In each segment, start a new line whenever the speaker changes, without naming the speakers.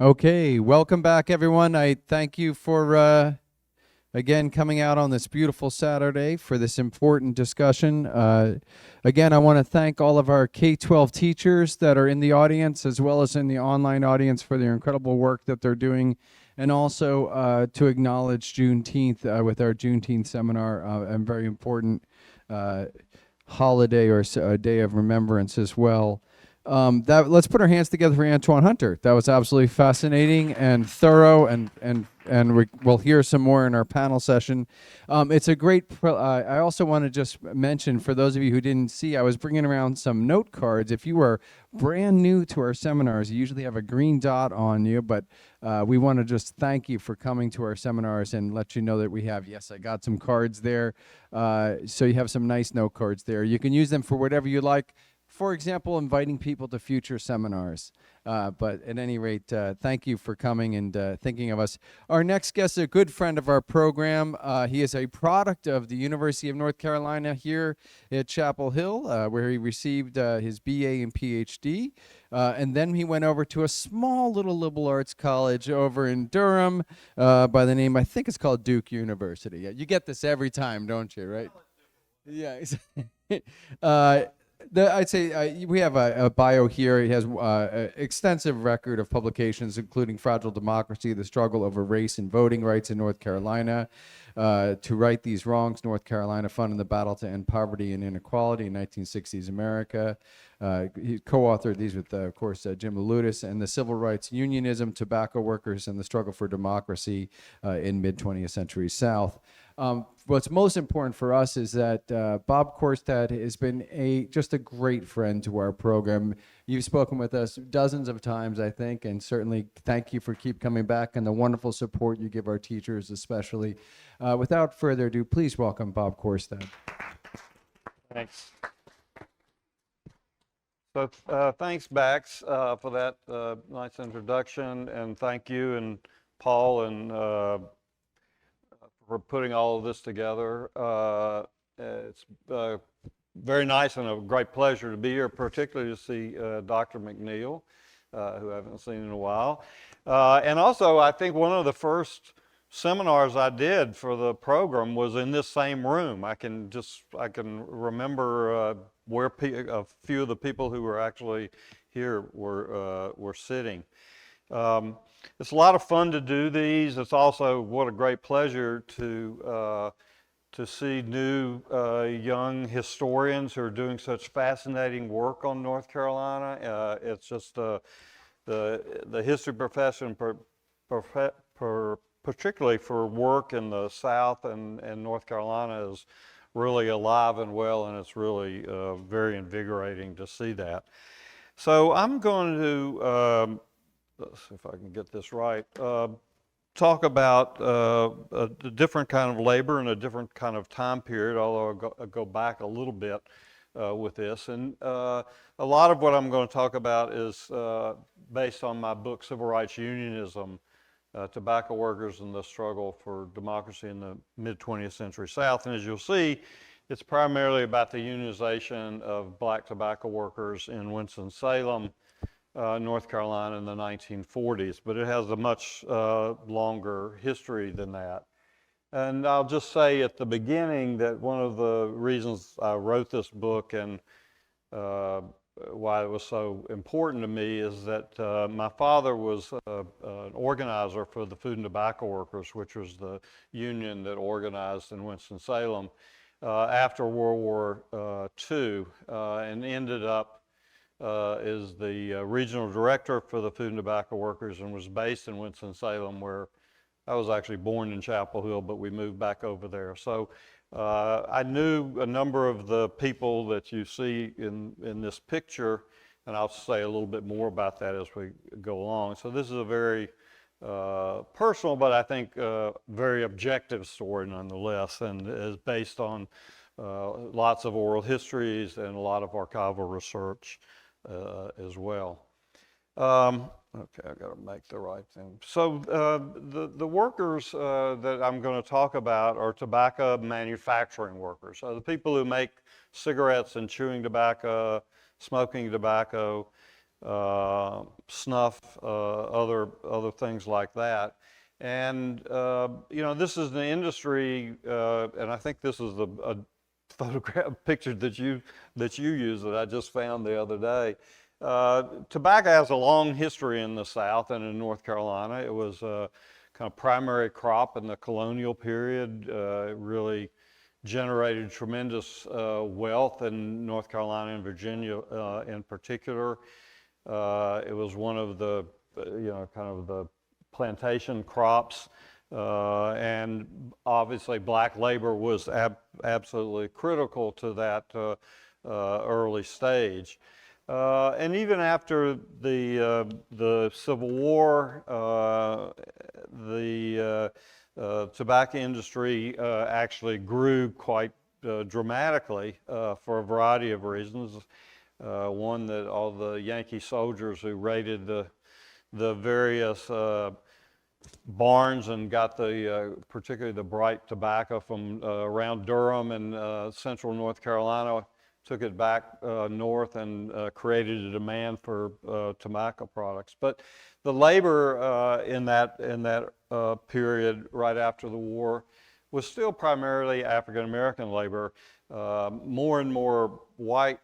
Okay, welcome back, everyone. I thank you for again coming out on this beautiful Saturday for this important discussion. Again, I want to thank all of our K-12 teachers that are in the audience as well as in the online audience for their incredible work that they're doing, and also to acknowledge Juneteenth with our Juneteenth seminar, a very important holiday or a day of remembrance as well. Let's put our hands together for Antwain Hunter. That was absolutely fascinating and thorough, and we'll hear some more in our panel session. It's a great. I also want to just mention for those of you who didn't see, I was bringing around some note cards. If you are brand new to our seminars, you usually have a green dot on you, but we want to just thank you for coming to our seminars and let you know that we have. Yes, I got some cards there, so you have some nice note cards there. You can use them for whatever you like. For example, inviting people to future seminars. But at any rate, thank you for coming and thinking of us. Our next guest is a good friend of our program. He is a product of the University of North Carolina here at Chapel Hill, where he received his BA and PhD. And then he went over to a small little liberal arts college over in Durham by the name, I think it's called Duke University. Yeah, you get this every time, don't you, right? Yeah. I'd say we have a bio here. He has an extensive record of publications, including Fragile Democracy, The Struggle Over Race and Voting Rights in North Carolina, To Right These Wrongs, North Carolina Fund in the Battle to End Poverty and Inequality in 1960s America. He co-authored these with, of course, Jim Ludis, and The Civil Rights, Unionism, Tobacco Workers, and the Struggle for Democracy in Mid-20th Century South. What's most important for us is that Bob Korstad has been just a great friend to our program. You've spoken with us dozens of times, I think, and certainly thank you for keep coming back and the wonderful support you give our teachers, especially. Without further ado, please welcome Bob Korstad.
Thanks. So thanks, Bax, for that nice introduction, and thank you and Paul and for putting all of this together. It's very nice and a great pleasure to be here, particularly to see Dr. McNeil, who I haven't seen in a while. And also, I think one of the first seminars I did for the program was in this same room. I can remember where a few of the people who were actually here were sitting. It's a lot of fun to do these. It's also what a great pleasure to see new young historians who are doing such fascinating work on North Carolina. It's just the history profession, particularly for work in the South and North Carolina, is really alive and well, and it's really very invigorating to see that. So I'm going to, let's see if I can get this right, talk about a different kind of labor and a different kind of time period, although I'll go back a little bit with this. And a lot of what I'm going to talk about is based on my book, Civil Rights Unionism, Tobacco Workers and the Struggle for Democracy in the Mid-20th Century South. And as you'll see, it's primarily about the unionization of black tobacco workers in Winston-Salem, North Carolina in the 1940s, but it has a much longer history than that. And I'll just say at the beginning that one of the reasons I wrote this book and why it was so important to me is that my father was an organizer for the Food and Tobacco Workers, which was the union that organized in Winston-Salem after World War II, and ended up is the regional director for the Food and Tobacco Workers and was based in Winston-Salem, where I was actually born in Chapel Hill, but we moved back over there. So I knew a number of the people that you see in this picture, and I'll say a little bit more about that as we go along. So this is a very personal, but I think very objective story nonetheless, and is based on lots of oral histories and a lot of archival research as well. Okay, I've got to make the right thing. So the workers that I'm going to talk about are tobacco manufacturing workers. So the people who make cigarettes and chewing tobacco, smoking tobacco, snuff, other things like that. And this is an industry, and I think this is a photograph picture that you use that I just found the other day. Tobacco has a long history in the South and in North Carolina. It was a kind of primary crop in the colonial period. It really generated tremendous wealth in North Carolina and Virginia in particular. It was one of the, kind of the plantation crops. And obviously black labor was absolutely critical to that early stage. And even after the Civil War, the tobacco industry actually grew quite dramatically for a variety of reasons. One, that all the Yankee soldiers who raided the various barns and got particularly the bright tobacco from around Durham and central North Carolina, took it back north and created a demand for tobacco products. But the labor in that period right after the war was still primarily African American labor. More and more white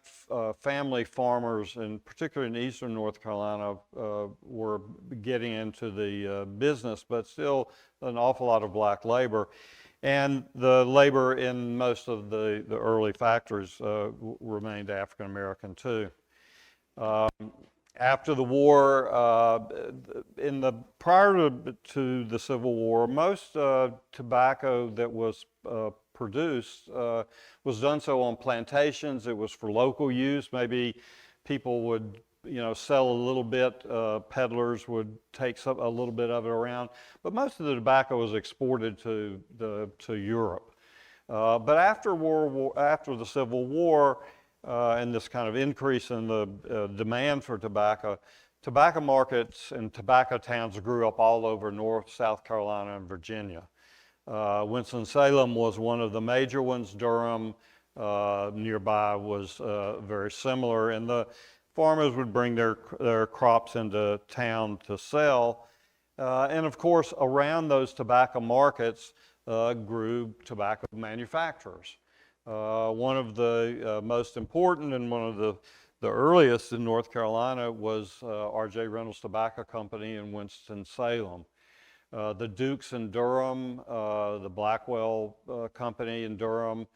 family farmers, and particularly in eastern North Carolina, were getting into the business, but still an awful lot of black labor. And the labor in most of the early factories remained African American too. After the war, prior to the Civil War, most tobacco that was produced was done so on plantations. It was for local use. Maybe people would sell a little bit, peddlers would take a little bit of it around, but most of the tobacco was exported to Europe. But after the Civil War, and this kind of increase in the demand for tobacco markets and tobacco towns grew up all over North, South Carolina, and Virginia. Winston-Salem was one of the major ones. Durham nearby was very similar, and the farmers would bring their crops into town to sell. And of course, around those tobacco markets grew tobacco manufacturers. One of the most important and one of the earliest in North Carolina was R.J. Reynolds Tobacco Company in Winston-Salem. The Dukes in Durham, the Blackwell Company in Durham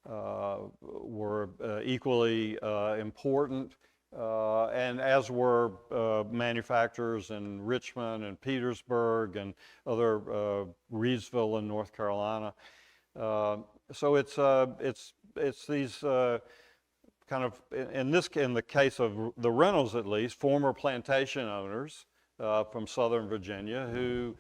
were equally important. And as were manufacturers in Richmond and Petersburg and other Reidsville in North Carolina. So it's these kind of, in the case of the Reynolds at least, former plantation owners from Southern Virginia who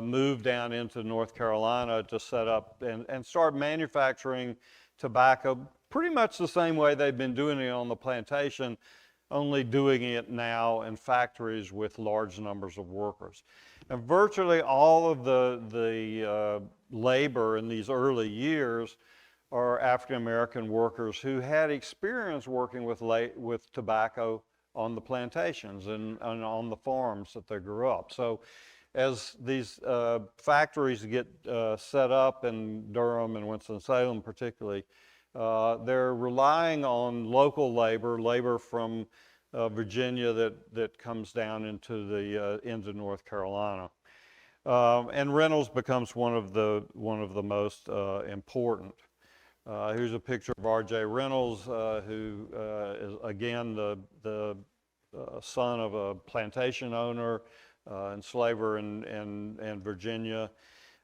moved down into North Carolina to set up and start manufacturing tobacco pretty much the same way they've been doing it on the plantation, only doing it now in factories with large numbers of workers. And virtually all of the labor in these early years are African American workers who had experience working with tobacco on the plantations and on the farms that they grew up. So as these factories get set up in Durham and Winston-Salem particularly, they're relying on local labor from Virginia that comes down into North Carolina, and Reynolds becomes one of the most important. Here's a picture of R.J. Reynolds, who is again the son of a plantation owner, enslaver in Virginia,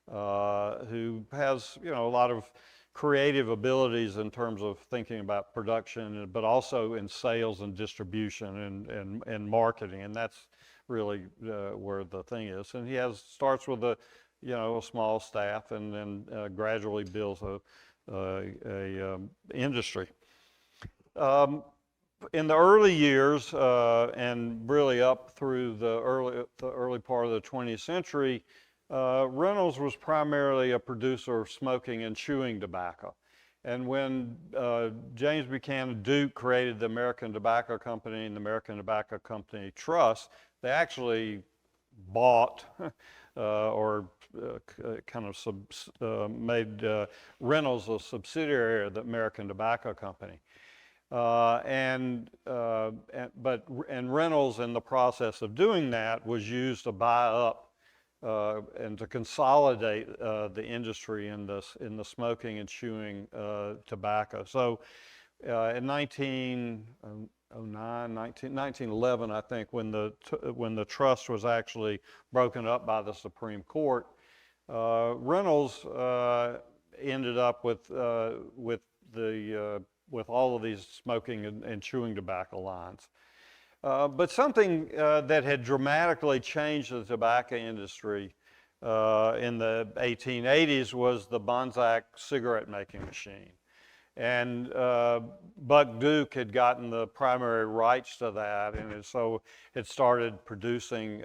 who has a lot of creative abilities in terms of thinking about production, but also in sales and distribution and marketing, and that's really where the thing is. And he starts with a small staff, and then gradually builds a industry. In the early years, and really up through the early part of the 20th century, Reynolds was primarily a producer of smoking and chewing tobacco. And when James Buchanan Duke created the American Tobacco Company and the American Tobacco Company Trust, they actually bought or kind of made Reynolds a subsidiary of the American Tobacco Company. And Reynolds, in the process of doing that, was used to buy up and to consolidate the industry in the smoking and chewing tobacco. So in 1911, I think, when the trust was actually broken up by the Supreme Court, Reynolds ended up with all of these smoking and chewing tobacco lines. But something that had dramatically changed the tobacco industry in the 1880s was the Bonsack cigarette making machine. And Buck Duke had gotten the primary rights to that, and so it started producing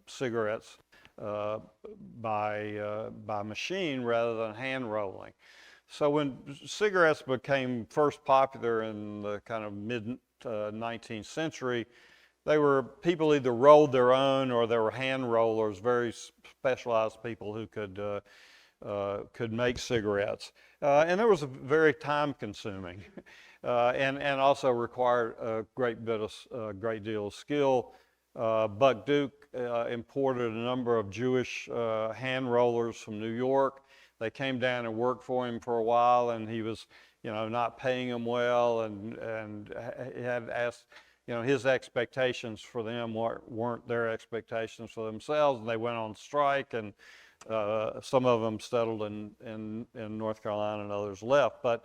cigarettes by machine rather than hand rolling. So when cigarettes became first popular in the kind of mid-19th century, people either rolled their own or they were hand rollers, very specialized people who could make cigarettes. And it was very time consuming and also required a great deal of skill. Buck Duke imported a number of Jewish hand rollers from New York. They came down and worked for him for a while, and he was, not paying them well, and he had asked, his expectations for them weren't their expectations for themselves, and they went on strike, and some of them settled in North Carolina and others left. But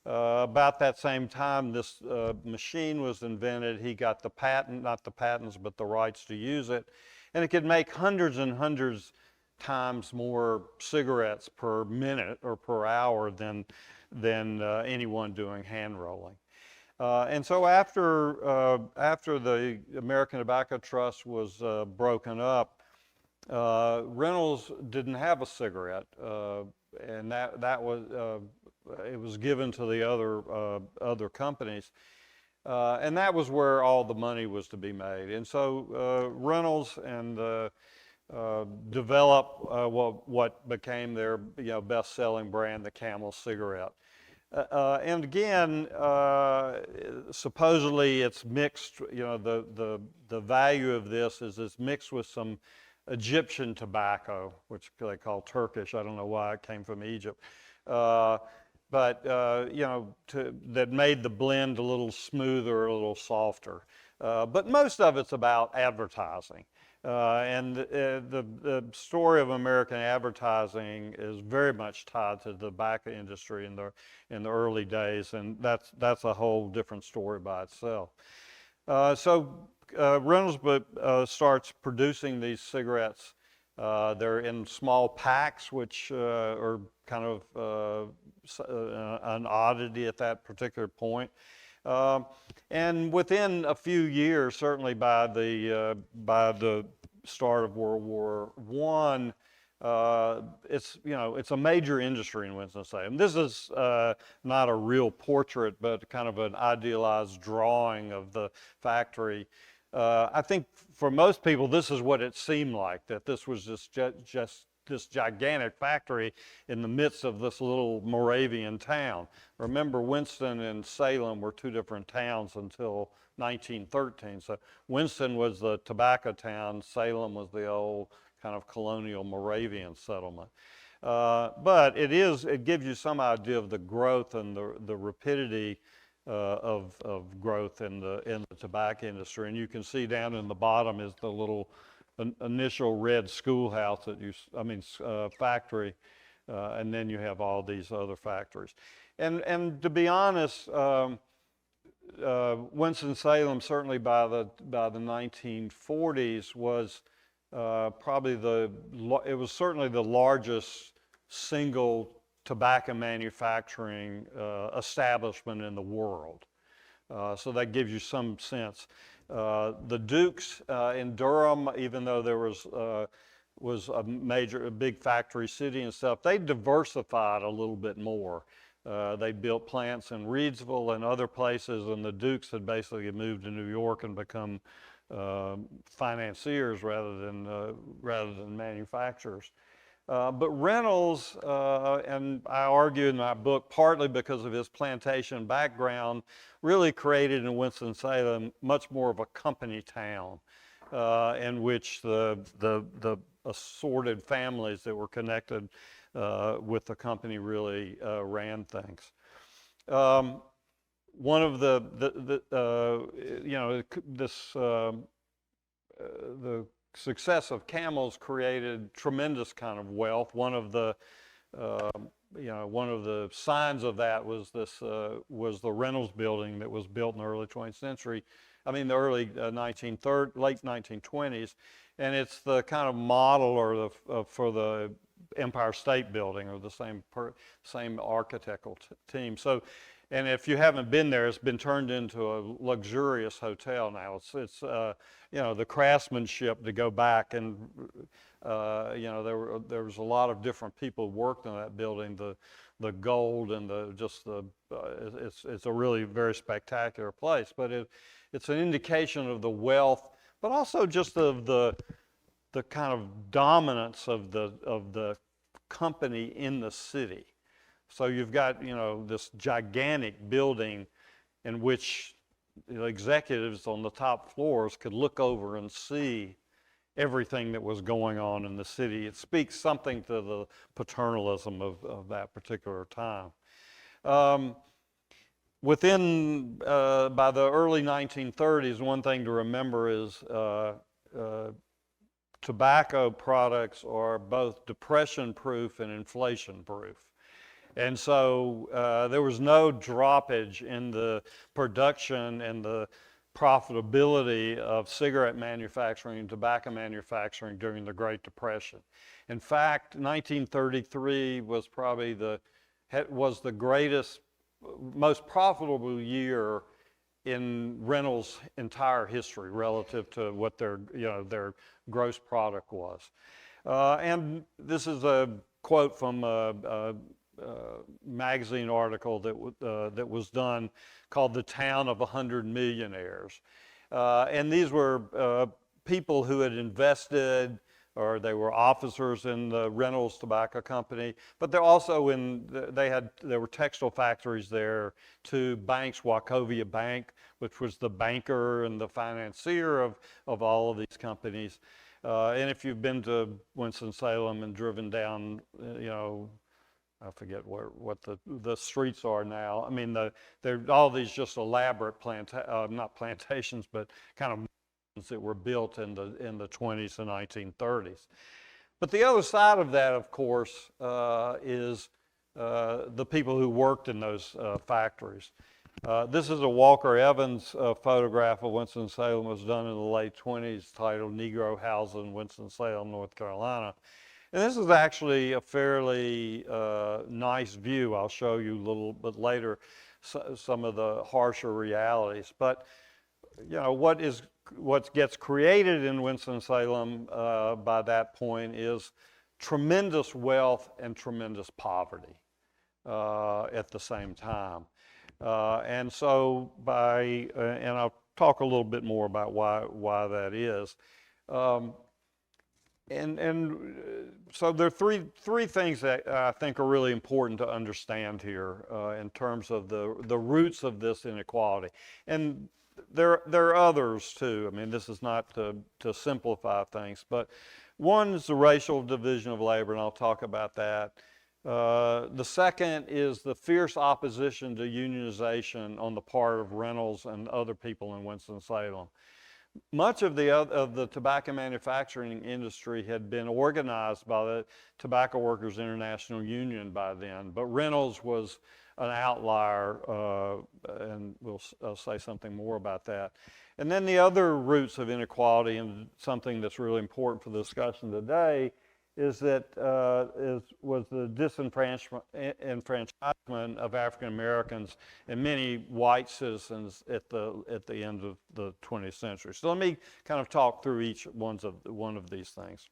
about that same time, this machine was invented. He got the patent, not the patents, but the rights to use it, and it could make hundreds and hundreds times more cigarettes per minute or per hour than anyone doing hand rolling. And so after the American Tobacco Trust was broken up, Reynolds didn't have a cigarette, and that was it was given to the other companies, and that was where all the money was to be made. And so Reynolds and develop what became their best-selling brand, the Camel cigarette. And again, supposedly it's mixed. The value of this is it's mixed with some Egyptian tobacco, which they call Turkish. I don't know why it came from Egypt, but that made the blend a little smoother, a little softer. But most of it's about advertising. And the story of American advertising is very much tied to the tobacco industry in the early days, and that's a whole different story by itself. So Reynolds starts producing these cigarettes. They're in small packs, which are kind of an oddity at that particular point. And within a few years, certainly by the start of World War I, it's a major industry in Winston-Salem. This is not a real portrait, but kind of an idealized drawing of the factory. I think for most people, this is what it seemed like, that this was just this gigantic factory in the midst of this little Moravian town. Remember, Winston and Salem were two different towns until 1913. So Winston was the tobacco town, Salem was the old kind of colonial Moravian settlement. But it gives you some idea of the growth and the rapidity of growth in the tobacco industry. And you can see down in the bottom is the little initial red schoolhouse factory, and then you have all these other factories. And to be honest, Winston-Salem, certainly by the 1940s, was it was certainly the largest single tobacco manufacturing establishment in the world. So that gives you some sense. The Dukes in Durham, even though there was a big factory city and stuff, they diversified a little bit more. They built plants in Reidsville and other places, and the Dukes had basically moved to New York and become financiers rather than manufacturers. But Reynolds, and I argue in my book, partly because of his plantation background, really created in Winston-Salem much more of a company town, in which the assorted families that were connected with the company really ran things. One of the success of camels created tremendous kind of wealth. One of the signs of that was was the Reynolds building that was built in the early 20th century. I mean, the early late 1920s, and it's the kind of model for the Empire State Building, or the same architectural team. So, and if you haven't been there, it's been turned into a luxurious hotel now. It's the craftsmanship to go back, and there was a lot of different people who worked in that building. The gold and it's a really very spectacular place. But it's an indication of the wealth, but also just of the kind of dominance of the company in the city. So you've got, this gigantic building in which the executives on the top floors could look over and see everything that was going on in the city. It speaks something to the paternalism of that particular time. By the early 1930s, one thing to remember is tobacco products are both depression-proof and inflation-proof. And so there was no droppage in the production and the profitability of cigarette manufacturing and tobacco manufacturing during the Great Depression. In fact, 1933 was probably the greatest, most profitable year in Reynolds' entire history relative to what their gross product was. And this is a quote from a magazine article that was done called "The Town of 100 Millionaires." And these were people who had invested, or they were officers in the Reynolds Tobacco Company, but they're also there were textile factories there, two banks, Wachovia Bank, which was the banker and the financier of all of these companies. And if you've been to Winston-Salem and driven down, I forget what the streets are now. I mean, there are all these just elaborate not plantations, but kind of that were built in the 20s and 1930s. But the other side of that, of course, is the people who worked in those factories. This is a Walker Evans photograph of Winston-Salem. It was done in the late 20s, titled "Negro Housing, Winston-Salem, North Carolina." And this is actually a fairly nice view. I'll show you a little bit later some of the harsher realities. But what gets created in Winston-Salem by that point is tremendous wealth and tremendous poverty at the same time. And so and I'll talk a little bit more about why that is. So there are three things that I think are really important to understand here in terms of the roots of this inequality. And there are others too. I mean, this is not to simplify things, but one is the racial division of labor, and I'll talk about that. The second is the fierce opposition to unionization on the part of Reynolds and other people in Winston-Salem. Much of the tobacco manufacturing industry had been organized by the Tobacco Workers International Union by then, but Reynolds was an outlier, and I'll say something more about that. And then the other roots of inequality, and something that's really important for the discussion today, is that was the disenfranchisement of African Americans and many white citizens at the end of the 20th century. So let me kind of talk through each one of these things.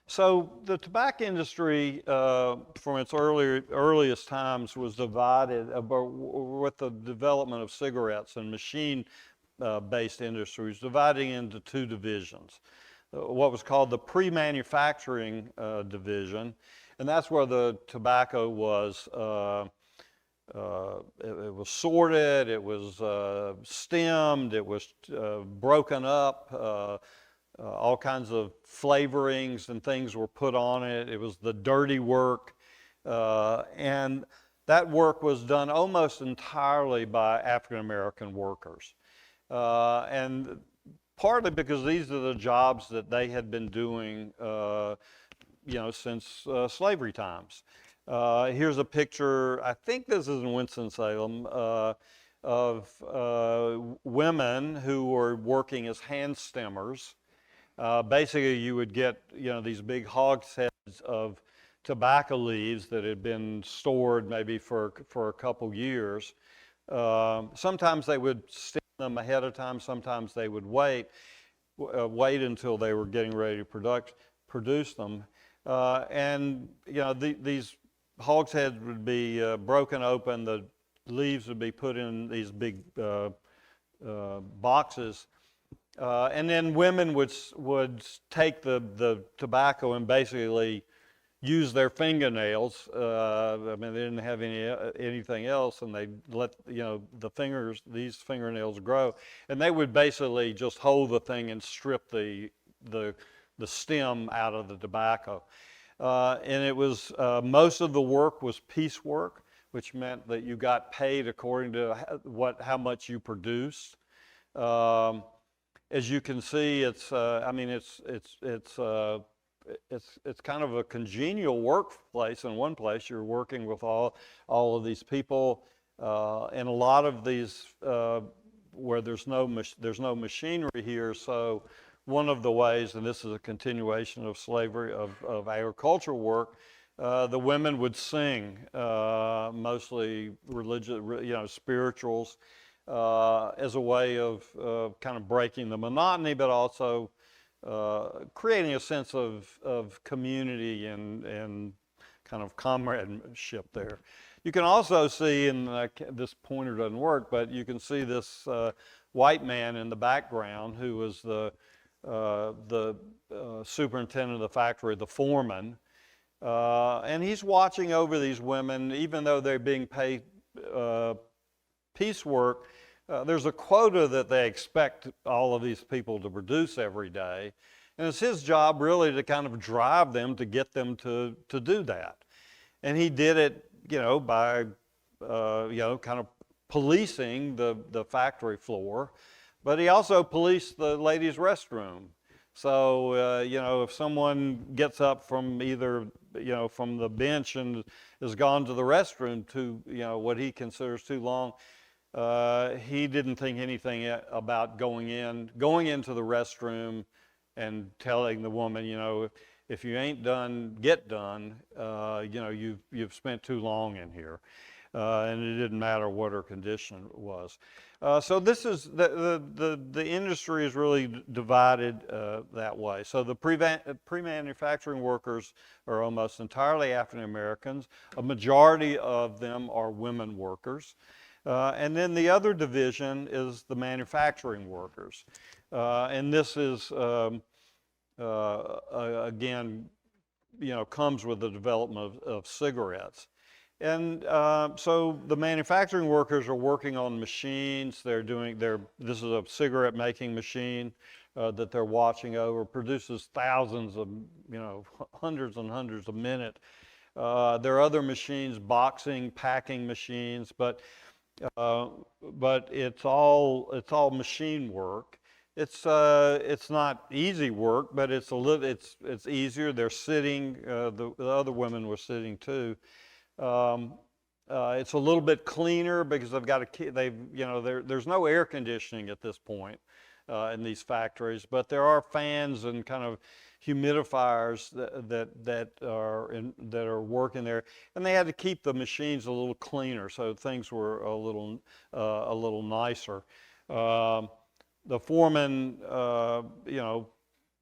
So the tobacco industry, from its earliest times, was divided with the development of cigarettes and machine-based industries, dividing into two divisions. What was called the pre-manufacturing division, and that's where the tobacco was. It was sorted, it was stemmed, it was broken up. All kinds of flavorings and things were put on it. It was the dirty work. And that work was done almost entirely by African American workers. And partly because these are the jobs that they had been doing, since slavery times. Here's a picture, I think this is in Winston-Salem, of women who were working as hand stemmers. Basically, you would get, these big hogsheads of tobacco leaves that had been stored maybe for a couple years. Sometimes they would stem them ahead of time. Sometimes they would wait until they were getting ready to produce them. These hogsheads would be broken open. The leaves would be put in these big boxes. And then women would take the tobacco and basically use their fingernails. They didn't have anything else, and they let these fingernails grow, and they would basically just hold the thing and strip the stem out of the tobacco. And it was most of the work was piecework, which meant that you got paid according to how much you produced. As you can see, it's kind of a congenial workplace. In one place, you're working with all of these people, and a lot of these where there's no machinery here. So one of the ways, and this is a continuation of slavery of agricultural work, the women would sing, mostly religious, spirituals. As a way of kind of breaking the monotony, but also creating a sense of community and kind of comradeship there. You can also see, this pointer doesn't work, but you can see this white man in the background who was the superintendent of the factory, the foreman. And he's watching over these women, even though they're being paid piecework. There's a quota that they expect all of these people to produce every day. And it's his job really to kind of drive them to get them to do that. And he did it, by, kind of policing the factory floor. But he also policed the ladies' restroom. So, if someone gets up from either, from the bench and has gone to the restroom to, what he considers too long, he didn't think anything about going into the restroom and telling the woman, if you ain't done, get done. You've spent too long in here, and it didn't matter what her condition was. So this is the industry is really divided that way. So the pre-manufacturing workers are almost entirely African Americans. A majority of them are women workers. And then the other division is the manufacturing workers. And this is, again, comes with the development of cigarettes. And so the manufacturing workers are working on machines. This is a cigarette making machine that they're watching over, produces thousands of, hundreds and hundreds a minute. There are other machines, boxing, packing machines, but it's all machine work. It's not easy work, but it's easier. They're sitting. The other women were sitting too. It's a little bit cleaner because there's no air conditioning at this point in these factories, but there are fans and kind of humidifiers that are working there, and they had to keep the machines a little cleaner, so things were a little nicer. The foreman,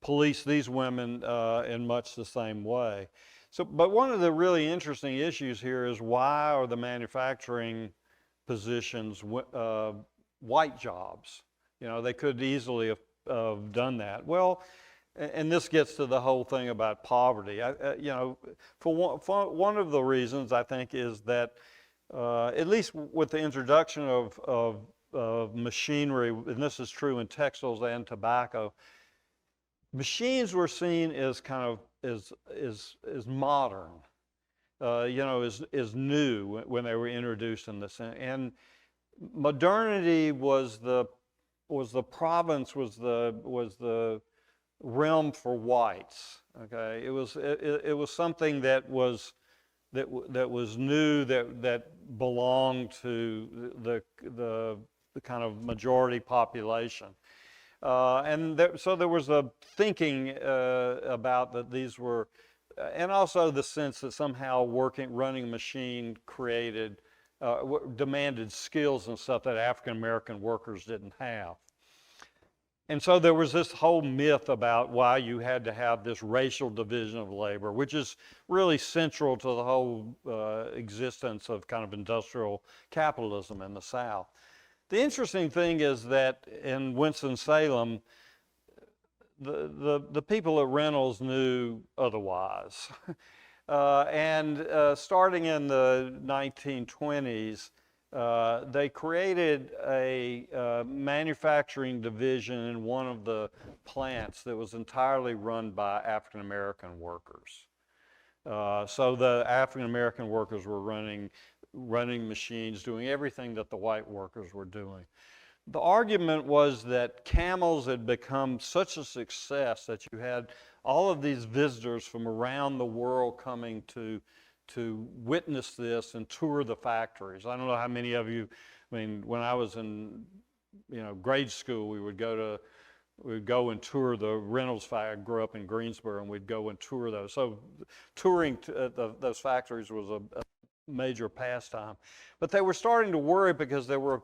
police these women in much the same way. So, but one of the really interesting issues here is, why are the manufacturing positions white jobs? You know, they could easily have done that. Well, and this gets to the whole thing about poverty. You know, for one of the reasons, I think, is that at least with the introduction of machinery, and this is true in textiles and tobacco, machines were seen as kind of as modern, you know, as new when they were introduced in this. And modernity was the province, was the realm for whites. Okay, it was something that was new, that belonged to the kind of majority population. So there was a thinking about that these were, and also the sense that somehow running a machine demanded skills and stuff that African American workers didn't have. And so there was this whole myth about why you had to have this racial division of labor, which is really central to the whole existence of kind of industrial capitalism in the South. The interesting thing is that in Winston-Salem, the people at Reynolds knew otherwise. Starting in the 1920s, they created a manufacturing division in one of the plants that was entirely run by African American workers. So the African American workers were running machines, doing everything that the white workers were doing. The argument was that camels had become such a success that you had all of these visitors from around the world coming to witness this and tour the factories. I don't know how many of you, I mean, when I was in, you know, grade school, we would go and tour the Reynolds factory. I grew up in Greensboro, and we'd go and tour those. So touring those factories was a major pastime. But they were starting to worry because there were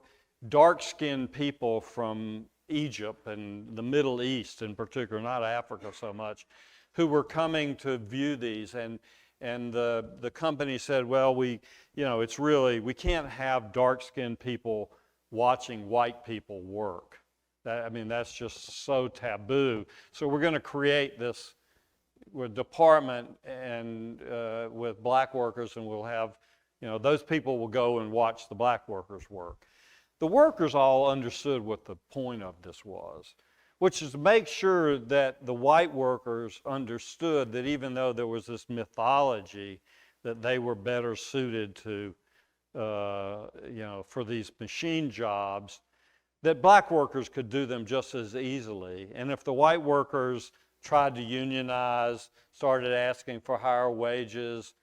dark-skinned people from Egypt and the Middle East in particular, not Africa so much, who were coming to view these. And the company said, well, we can't have dark-skinned people watching white people work. That's just so taboo. So we're going to create this department and with black workers, and we'll have, those people will go and watch the black workers work. The workers all understood what the point of this was, which is to make sure that the white workers understood that even though there was this mythology that they were better suited to, for these machine jobs, that black workers could do them just as easily. And if the white workers tried to unionize, started asking for higher wages,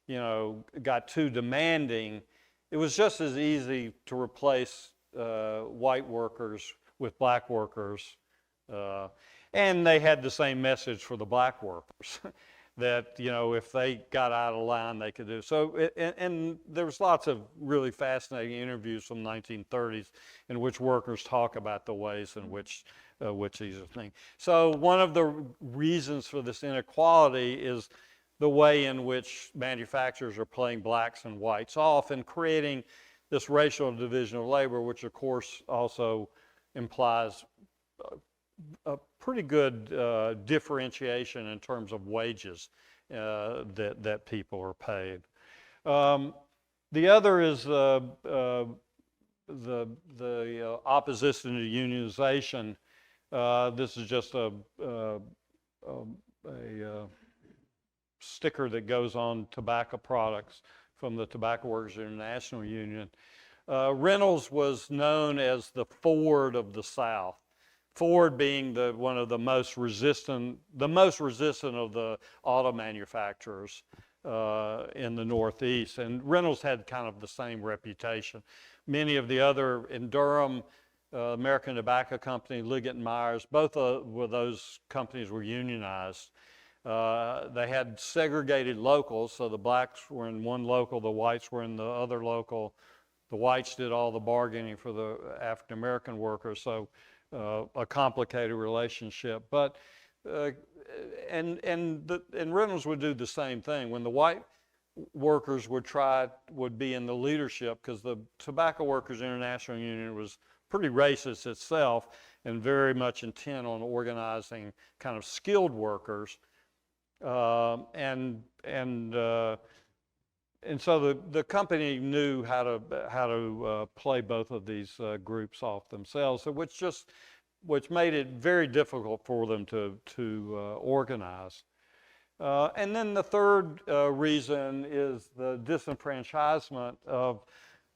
got too demanding, it was just as easy to replace white workers with black workers. And they had the same message for the black workers, that, if they got out of line, they could do. So, and there was lots of really fascinating interviews from the 1930s in which workers talk about the ways in which these are things. So one of the reasons for this inequality is the way in which manufacturers are playing blacks and whites off and creating this racial division of labor, which of course also implies a pretty good differentiation in terms of wages that people are paid. The other is the opposition to unionization. This is just a sticker that goes on tobacco products from the Tobacco Workers International Union. Reynolds was known as the Ford of the South. Ford being one of the most resistant of the auto manufacturers in the Northeast. And Reynolds had kind of the same reputation. Many of the other, in Durham, American Tobacco Company, Liggett and Myers, both of those companies were unionized. They had segregated locals, so the blacks were in one local, the whites were in the other local. The whites did all the bargaining for the African American workers, so a complicated relationship. But and Reynolds would do the same thing. When the white workers would be in the leadership, because the Tobacco Workers International Union was pretty racist itself and very much intent on organizing kind of skilled workers, and so the company knew how to play both of these groups off themselves, so which made it very difficult for them to organize. And then the third reason is the disenfranchisement of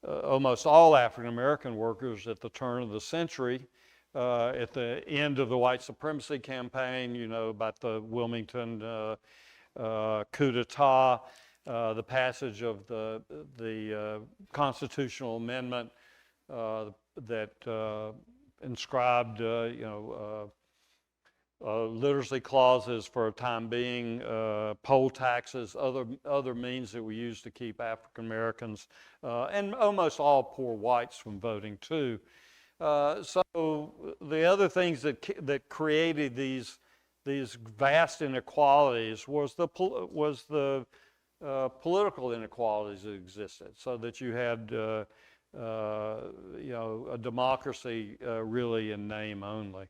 almost all African American workers at the turn of the century. At the end of the white supremacy campaign, you know, about the Wilmington coup d'etat, the passage of the constitutional amendment that inscribed, literacy clauses for a time being, poll taxes, other means that we use to keep African Americans and almost all poor whites from voting too. So the other things that created these vast inequalities was the political inequalities that existed, so that you had a democracy really in name only.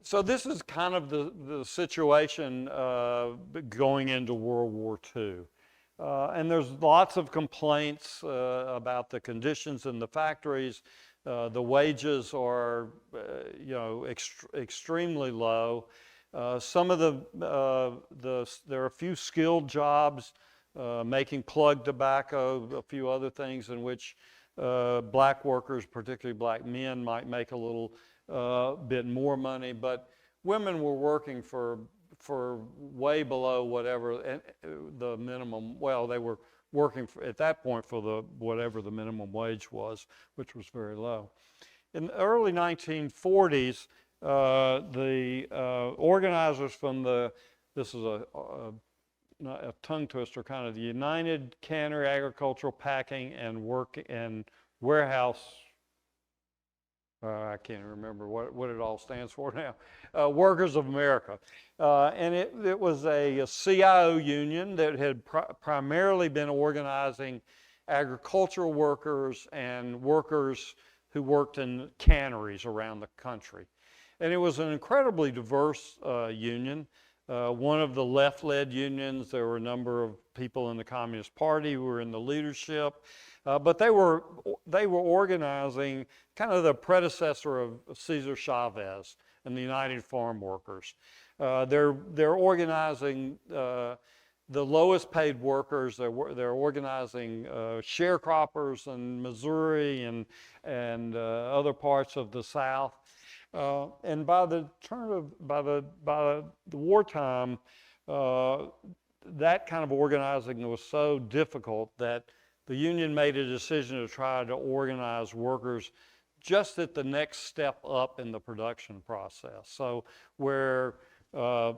So this is kind of the situation going into World War II. And there's lots of complaints about the conditions in the factories. The wages are, extremely low. Some of there are a few skilled jobs, making plug tobacco, a few other things in which black workers, particularly black men, might make a little bit more money, but women were working for way below whatever the minimum. Well, they were working at that point for whatever the minimum wage was, which was very low. In the early 1940s, the organizers from this is a tongue twister, kind of the United Cannery, Agricultural, Packing, and Warehouse. I can't remember what it all stands for now. Workers of America. And it was a CIO union that had primarily been organizing agricultural workers and workers who worked in canneries around the country. And it was an incredibly diverse union. One of the left-led unions. There were a number of people in the Communist Party who were in the leadership. But they were organizing kind of the predecessor of Cesar Chavez and the United Farm Workers. They're organizing the lowest paid workers. They're organizing sharecroppers in Missouri and other parts of the South. And by the wartime, that kind of organizing was so difficult that the union made a decision to try to organize workers just at the next step up in the production process. So where the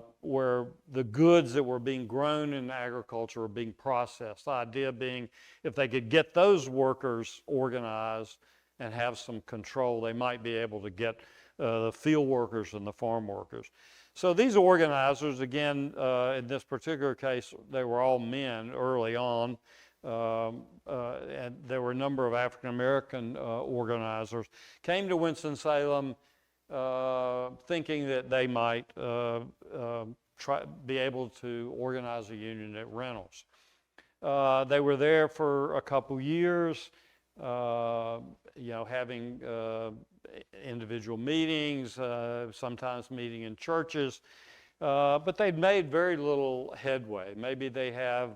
goods that were being grown in agriculture were being processed. The idea being, if they could get those workers organized and have some control, they might be able to get the field workers and the farm workers. So these organizers, again, in this particular case, they were all men early on. And there were a number of African American organizers, came to Winston-Salem thinking that they might be able to organize a union at Reynolds. They were there for a couple years, having individual meetings, sometimes meeting in churches, but they'd made very little headway. Maybe they have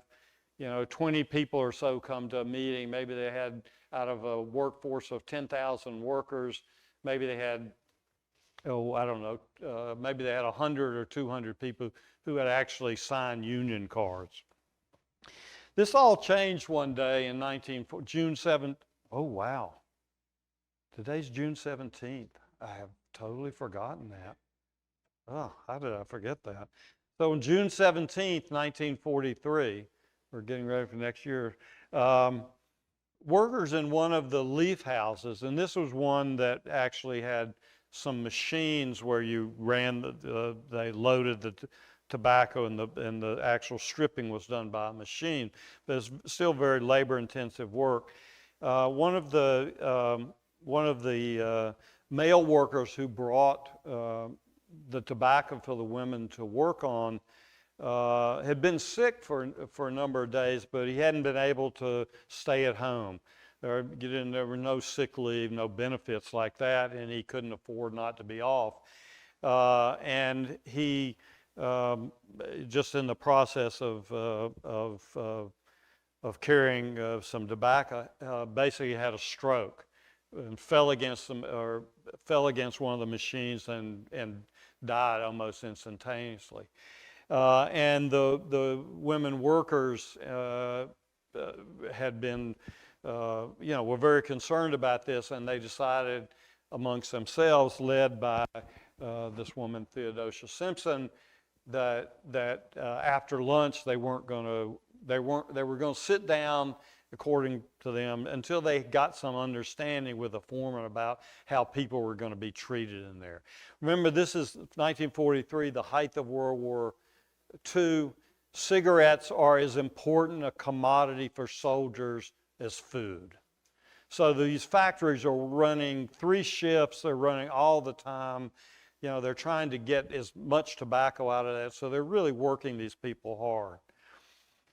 20 people or so come to a meeting. Maybe they had, out of a workforce of 10,000 workers, maybe they had, maybe they had 100 or 200 people who had actually signed union cards. This all changed one day in June 7th. Oh, wow. Today's June 17th. I have totally forgotten that. Oh, how did I forget that? So on June 17th, 1943, we're getting ready for next year, workers in one of the Leaf houses, and this was one that actually had some machines where you ran they loaded the tobacco, and the actual stripping was done by a machine, but it's still very labor-intensive work. One of the male workers who brought the tobacco for the women to work on had been sick for a number of days, but he hadn't been able to stay at home. There were no sick leave, no benefits like that, and he couldn't afford not to be off. And he, just in the process of carrying some tobacco, basically had a stroke and fell against one of the machines and died almost instantaneously. And the women workers had been, were very concerned about this, and they decided amongst themselves, led by this woman Theodosia Simpson, that after lunch they were going to sit down, according to them, until they got some understanding with the foreman about how people were going to be treated in there. Remember, this is 1943, the height of World War II. Cigarettes are as important a commodity for soldiers as food. So these factories are running 3 shifts, they're running all the time. They're trying to get as much tobacco out of that, so they're really working these people hard.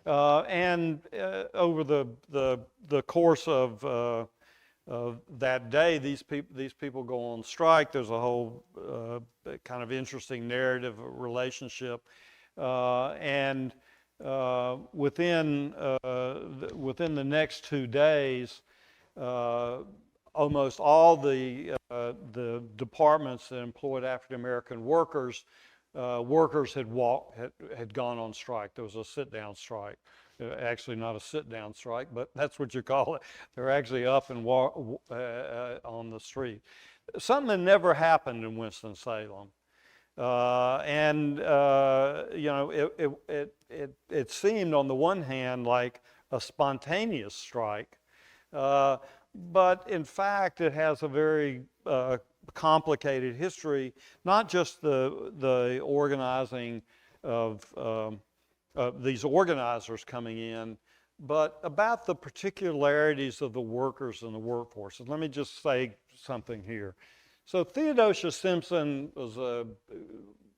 And over the course of that day, these people go on strike. There's a whole kind of interesting narrative relationship, and within the next 2 days, almost all the departments that employed African American workers had gone on strike. There was a sit-down strike. Actually, not a sit-down strike, but that's what you call it. They're actually up and on the street. Something that never happened in Winston-Salem. It seemed on the one hand like a spontaneous strike, but in fact it has a very complicated history, not just the organizing of these organizers coming in, but about the particularities of the workers and the workforce. And let me just say something here. So Theodosia Simpson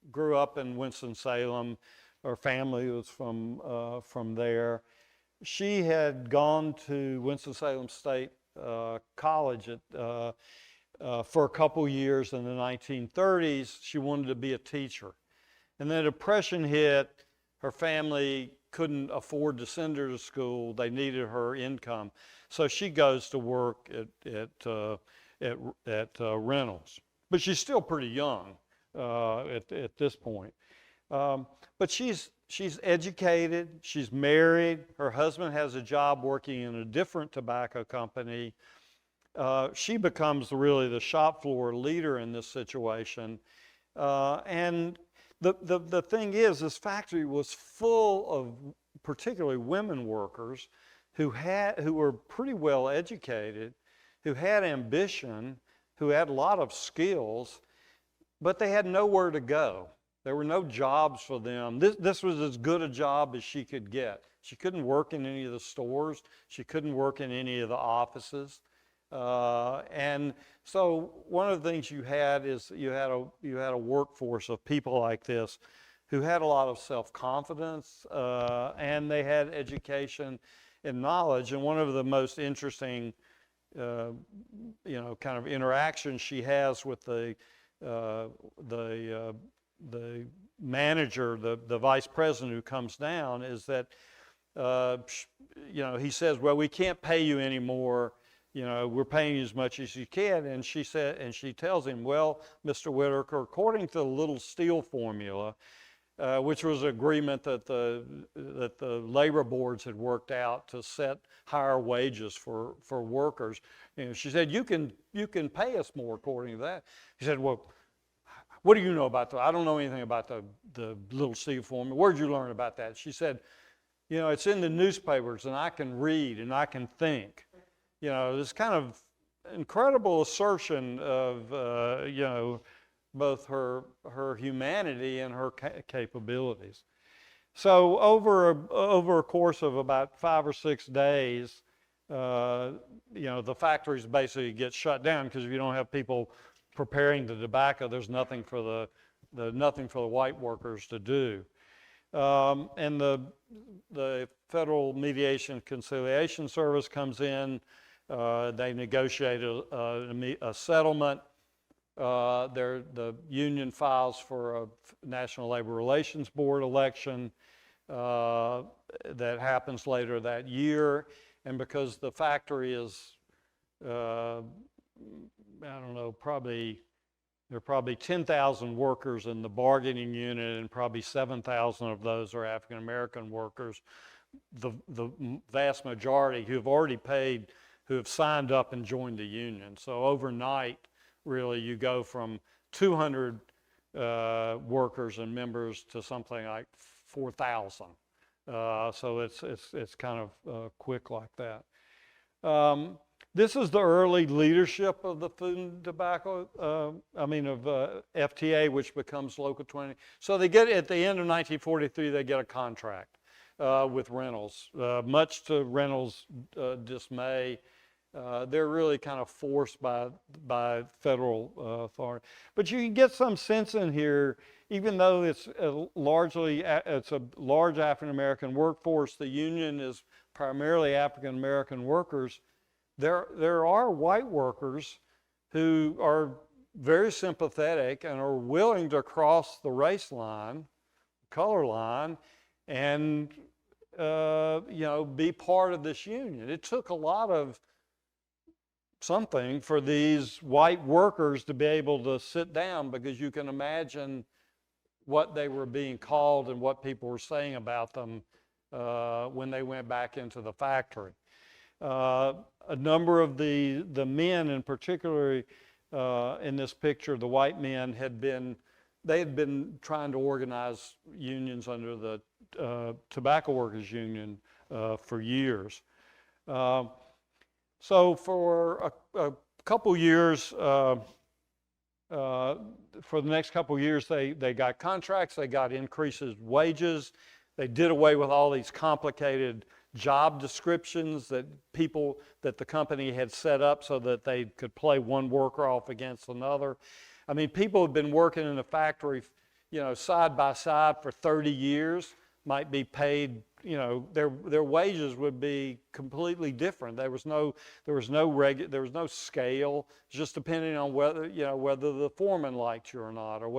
grew up in Winston-Salem. Her family was from there. She had gone to Winston-Salem State College for a couple years in the 1930s. She wanted to be a teacher. And then Depression hit. Her family couldn't afford to send her to school. They needed her income. So she goes to work at Reynolds. But she's still pretty young at this point. But she's educated, she's married, her husband has a job working in a different tobacco company. She becomes really the shop floor leader in this situation. And the thing is, this factory was full of particularly women workers who were pretty well educated, who had ambition, who had a lot of skills, but they had nowhere to go. There were no jobs for them. This was as good a job as she could get. She couldn't work in any of the stores. She couldn't work in any of the offices. And so one of the things you had is you had a workforce of people like this who had a lot of self-confidence, and they had education and knowledge. And one of the most interesting kind of interactions she has with the manager, the vice president who comes down, is that he says, well, we can't pay you anymore. We're paying you as much as you can. And she tells him, well, Mr. Whitaker, according to the Little Steel formula, which was an agreement that the labor boards had worked out to set higher wages for workers. She said, you can pay us more according to that. He said, well, what do you know about that? I don't know anything about the Little Steel formula. Where'd you learn about that? She said, it's in the newspapers, and I can read and I can think. It's kind of incredible assertion of, both her humanity and her capabilities. So over a course of about 5 or 6 days, the factories basically get shut down, because if you don't have people preparing the tobacco, there's nothing for the white workers to do. And the Federal Mediation Conciliation Service comes in. They negotiate a settlement. The union files for a National Labor Relations Board election that happens later that year. And because the factory is, there are probably 10,000 workers in the bargaining unit, and probably 7,000 of those are African American workers. The vast majority who have already paid, who have signed up and joined the union. So overnight, really, you go from 200 workers and members to something like 4,000. So it's kind of quick like that. This is the early leadership of the food and tobacco, FTA, which becomes Local 20. So they get, at the end of 1943, they get a contract with Reynolds. Much to Reynolds' dismay, they're really kind of forced by federal authority. But you can get some sense in here, even though it's a large African American workforce, the union is primarily African American workers. There are white workers who are very sympathetic and are willing to cross the race line, color line, and be part of this union. It took a lot of something for these white workers to be able to sit down, because you can imagine what they were being called and what people were saying about them when they went back into the factory. A number of the men, in particular, in this picture, the white men had been trying to organize unions under the Tobacco Workers Union for years. So for a couple years, for the next couple years, they got contracts, they got increases in wages, they did away with all these complicated job descriptions that the company had set up so that they could play one worker off against another. I mean, people have been working in the factory, side by side for 30 years, might be paid, their wages would be completely different. There was no scale, just depending on whether the foreman liked you or not, or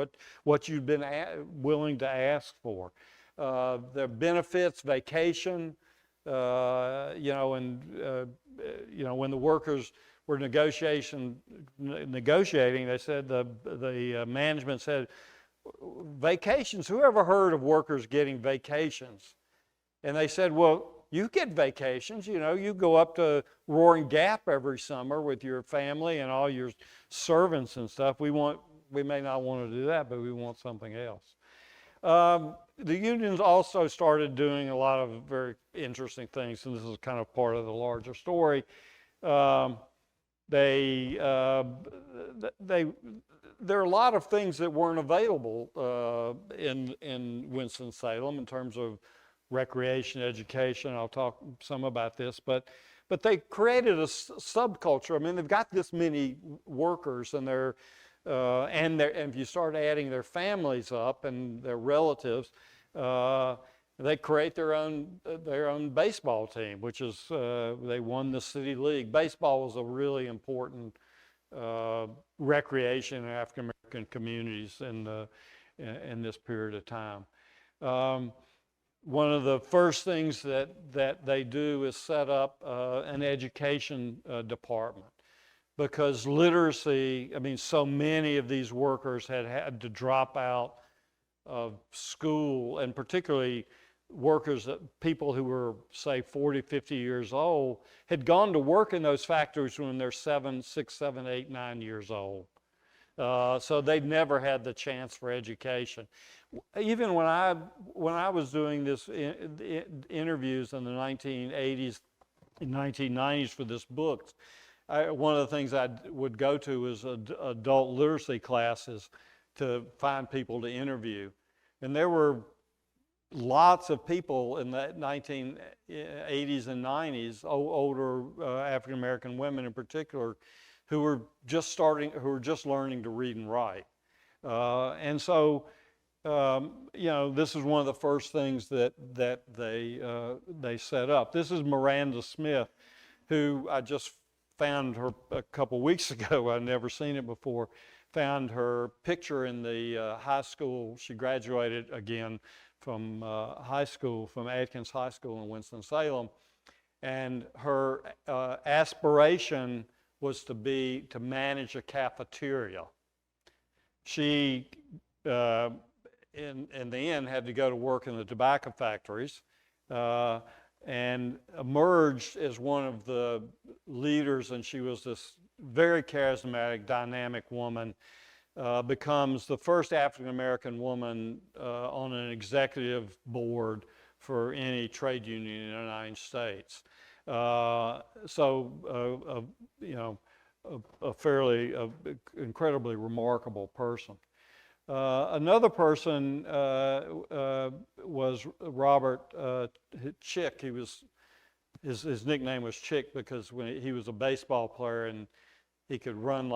what you'd been willing to ask for. Their benefits, vacation, when the workers were negotiating, they said, the management said, vacations, who ever heard of workers getting vacations? And they said, well, you get vacations, you go up to Roaring Gap every summer with your family and all your servants and stuff. We may not want to do that, but we want something else. The unions also started doing a lot of very interesting things, and this is kind of part of the larger story. There are a lot of things that weren't available in Winston-Salem in terms of recreation, education. I'll talk some about this, but they created a subculture. I mean, they've got this many workers, and and if you start adding their families up and their relatives, they create their own baseball team, which is they won the city league. Baseball was a really important recreation in African American communities in this period of time. One of the first things that they do is set up an education department, because literacy, so many of these workers had to drop out of school, and particularly people who were, say, 40, 50 years old, had gone to work in those factories when they're 6, 7, 8, 9 years old. So they'd never had the chance for education. Even when I was doing this interviews in the 1980s and 1990s for this book, one of the things I would go to was adult literacy classes to find people to interview. And there were lots of people in the 1980s and 90s, older African American women in particular, who were just learning to read and write. And so, this is one of the first things that they set up. This is Miranda Smith, who I just found her a couple weeks ago. I'd never seen it before. Found her picture in the high school. She graduated again from high school, from Adkins High School in Winston-Salem. And her aspiration was to manage a cafeteria. She, in the end, had to go to work in the tobacco factories and emerged as one of the leaders, and she was this very charismatic, dynamic woman, becomes the first African-American woman on an executive board for any trade union in the United States. A fairly, incredibly remarkable person. Another person was Robert Chick. His nickname was Chick because when he was a baseball player and he could run.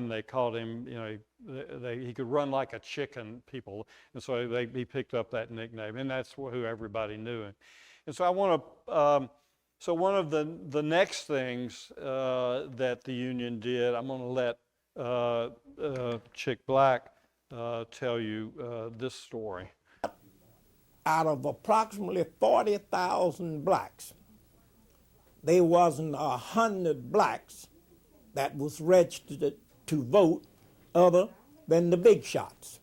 They called him, he could run like a chicken. People, and so he picked up that nickname, and that's who everybody knew him. And so I want to. So one of the next things that the union did, I'm going to let Chick Black tell you this story.
Out of approximately 40,000 blacks, there wasn't 100 blacks that was registered to vote other than the big shots.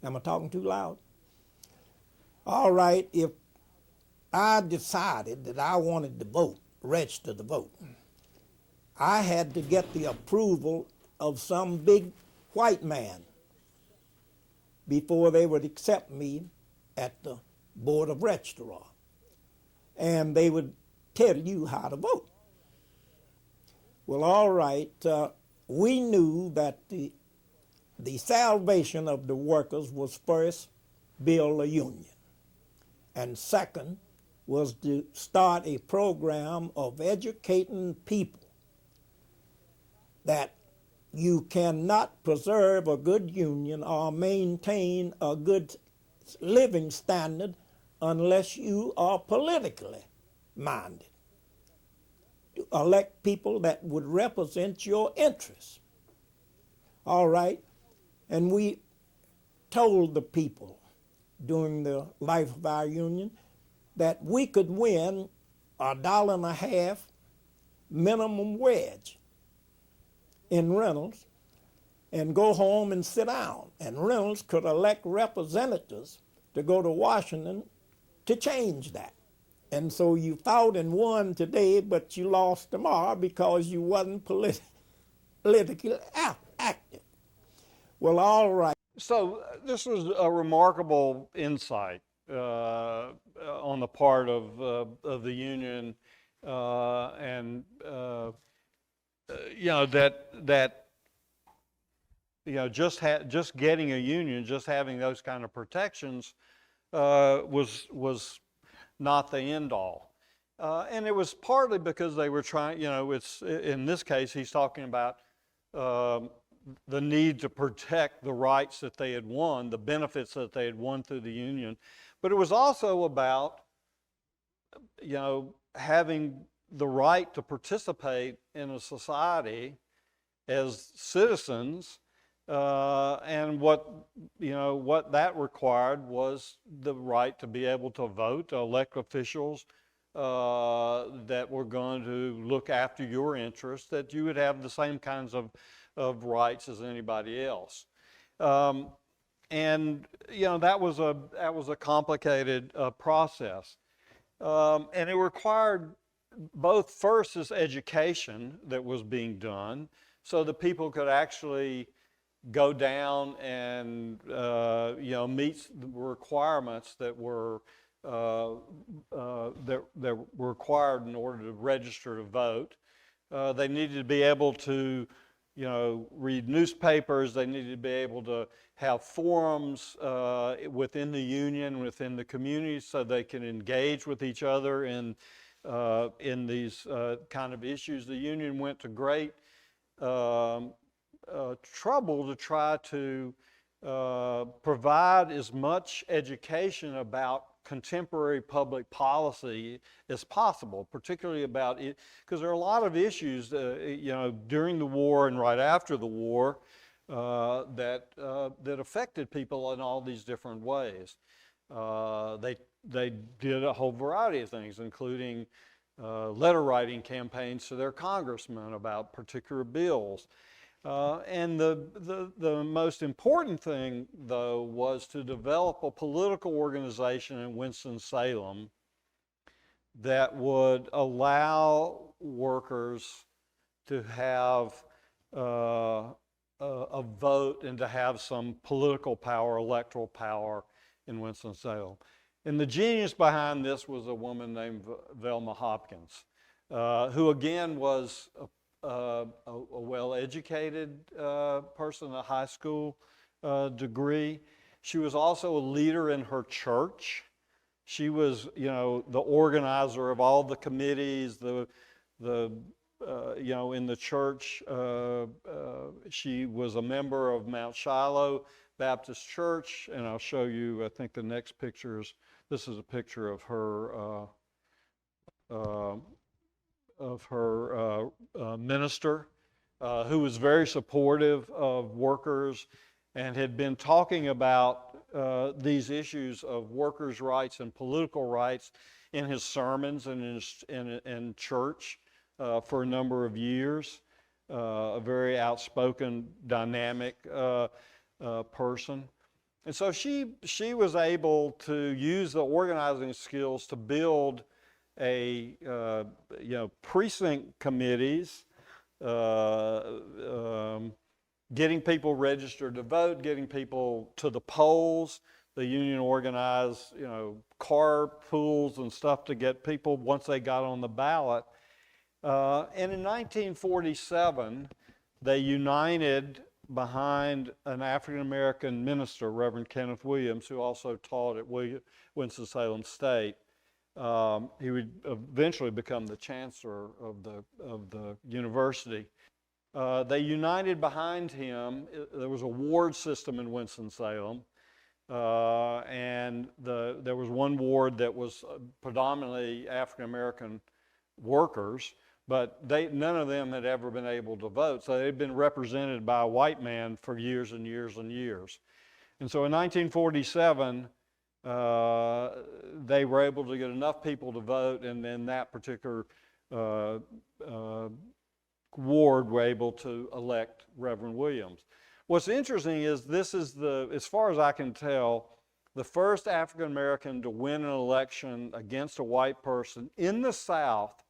Am I talking too loud? All right, if I decided that I wanted to vote, register to vote, I had to get the approval of some big white man before they would accept me at the Board of Registrar. And they would tell you how to vote. Well, all right, we knew that the salvation of the workers was first, build a union, and second was to start a program of educating people that you cannot preserve a good union or maintain a good living standard unless you are politically minded. To elect people that would represent your interests. All right, and we told the people during the life of our union that we could win $1.50 minimum wage in Reynolds and go home and sit down. And Reynolds could elect representatives to go to Washington to change that. And so you fought and won today, but you lost tomorrow because you wasn't politically active. Well, all right.
So this was a remarkable insight on the part of the union, just getting a union, just having those kind of protections was not the end all. And it was partly because they were trying, it's in this case, he's talking about the need to protect the rights that they had won, the benefits that they had won through the union. But it was also about, having the right to participate in a society as citizens. And what that required was the right to be able to vote, to elect officials that were going to look after your interests, that you would have the same kinds of rights as anybody else. And that was a complicated process. And it required both first this education that was being done so that people could actually go down and meet the requirements that were required in order to register to vote. They needed to be able to, read newspapers. They needed to be able to have forums within the union, within the community, so they can engage with each other in these kind of issues. The union went to great trouble to try to provide as much education about contemporary public policy as possible, particularly about it, because there are a lot of issues, during the war and right after the war that affected people in all these different ways. They did a whole variety of things, including letter writing campaigns to their congressmen about particular bills. And the most important thing, though, was to develop a political organization in Winston-Salem that would allow workers to have a vote and to have some political power, electoral power in Winston-Salem. And the genius behind this was a woman named Velma Hopkins, who again was a well-educated person, a high school degree. She was also a leader in her church. She was, the organizer of all the committees, in the church. She was a member of Mount Shiloh Baptist Church, and I'll show you, I think the next picture is, this is a picture of her minister, who was very supportive of workers and had been talking about these issues of workers' rights and political rights in his sermons and in church for a number of years. A very outspoken, dynamic person. And so she was able to use the organizing skills to build precinct committees, getting people registered to vote, getting people to the polls. The union organized, car pools and stuff to get people once they got on the ballot. And in 1947, they united behind an African-American minister, Reverend Kenneth Williams, who also taught at Winston-Salem State. He would eventually become the chancellor of the university. They united behind him. There was a ward system in Winston-Salem, and there was one ward that was predominantly African-American workers, but none of them had ever been able to vote. So they'd been represented by a white man for years and years and years. And so in 1947, they were able to get enough people to vote, and then that particular ward were able to elect Reverend Williams. What's interesting is this is as far as I can tell, the first African American to win an election against a white person in the South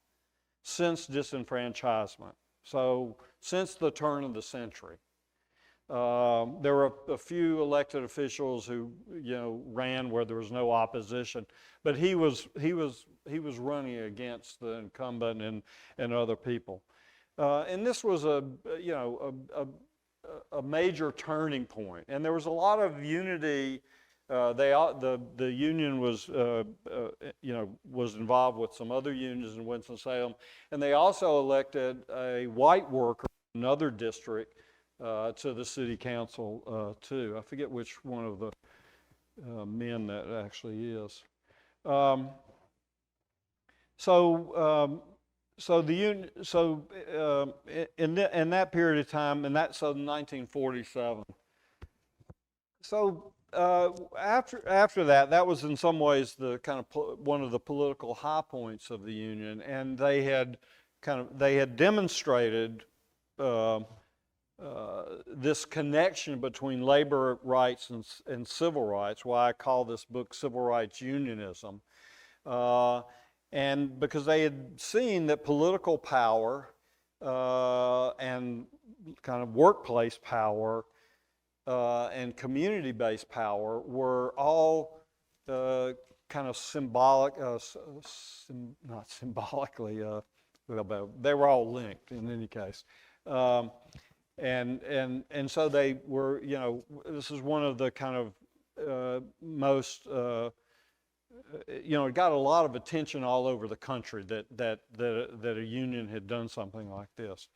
since disenfranchisement. So since the turn of the century. There were a few elected officials who, ran where there was no opposition, but he was running against the incumbent and other people. And this was a major turning point. And there was a lot of unity. The union was involved with some other unions in Winston-Salem, and they also elected a white worker in another district to the city council too. I forget which one of the men that actually is. In that period of time, and that's 1947. So after that, that was in some ways the kind of one of the political high points of the union, and they had demonstrated this connection between labor rights and civil rights, why I call this book Civil Rights Unionism. And because they had seen that political power and kind of workplace power and community-based power were all kind of symbolic, not symbolically, they were all linked in any case. And so they were, this is one of the kind of most, it got a lot of attention all over the country that a union had done something like this.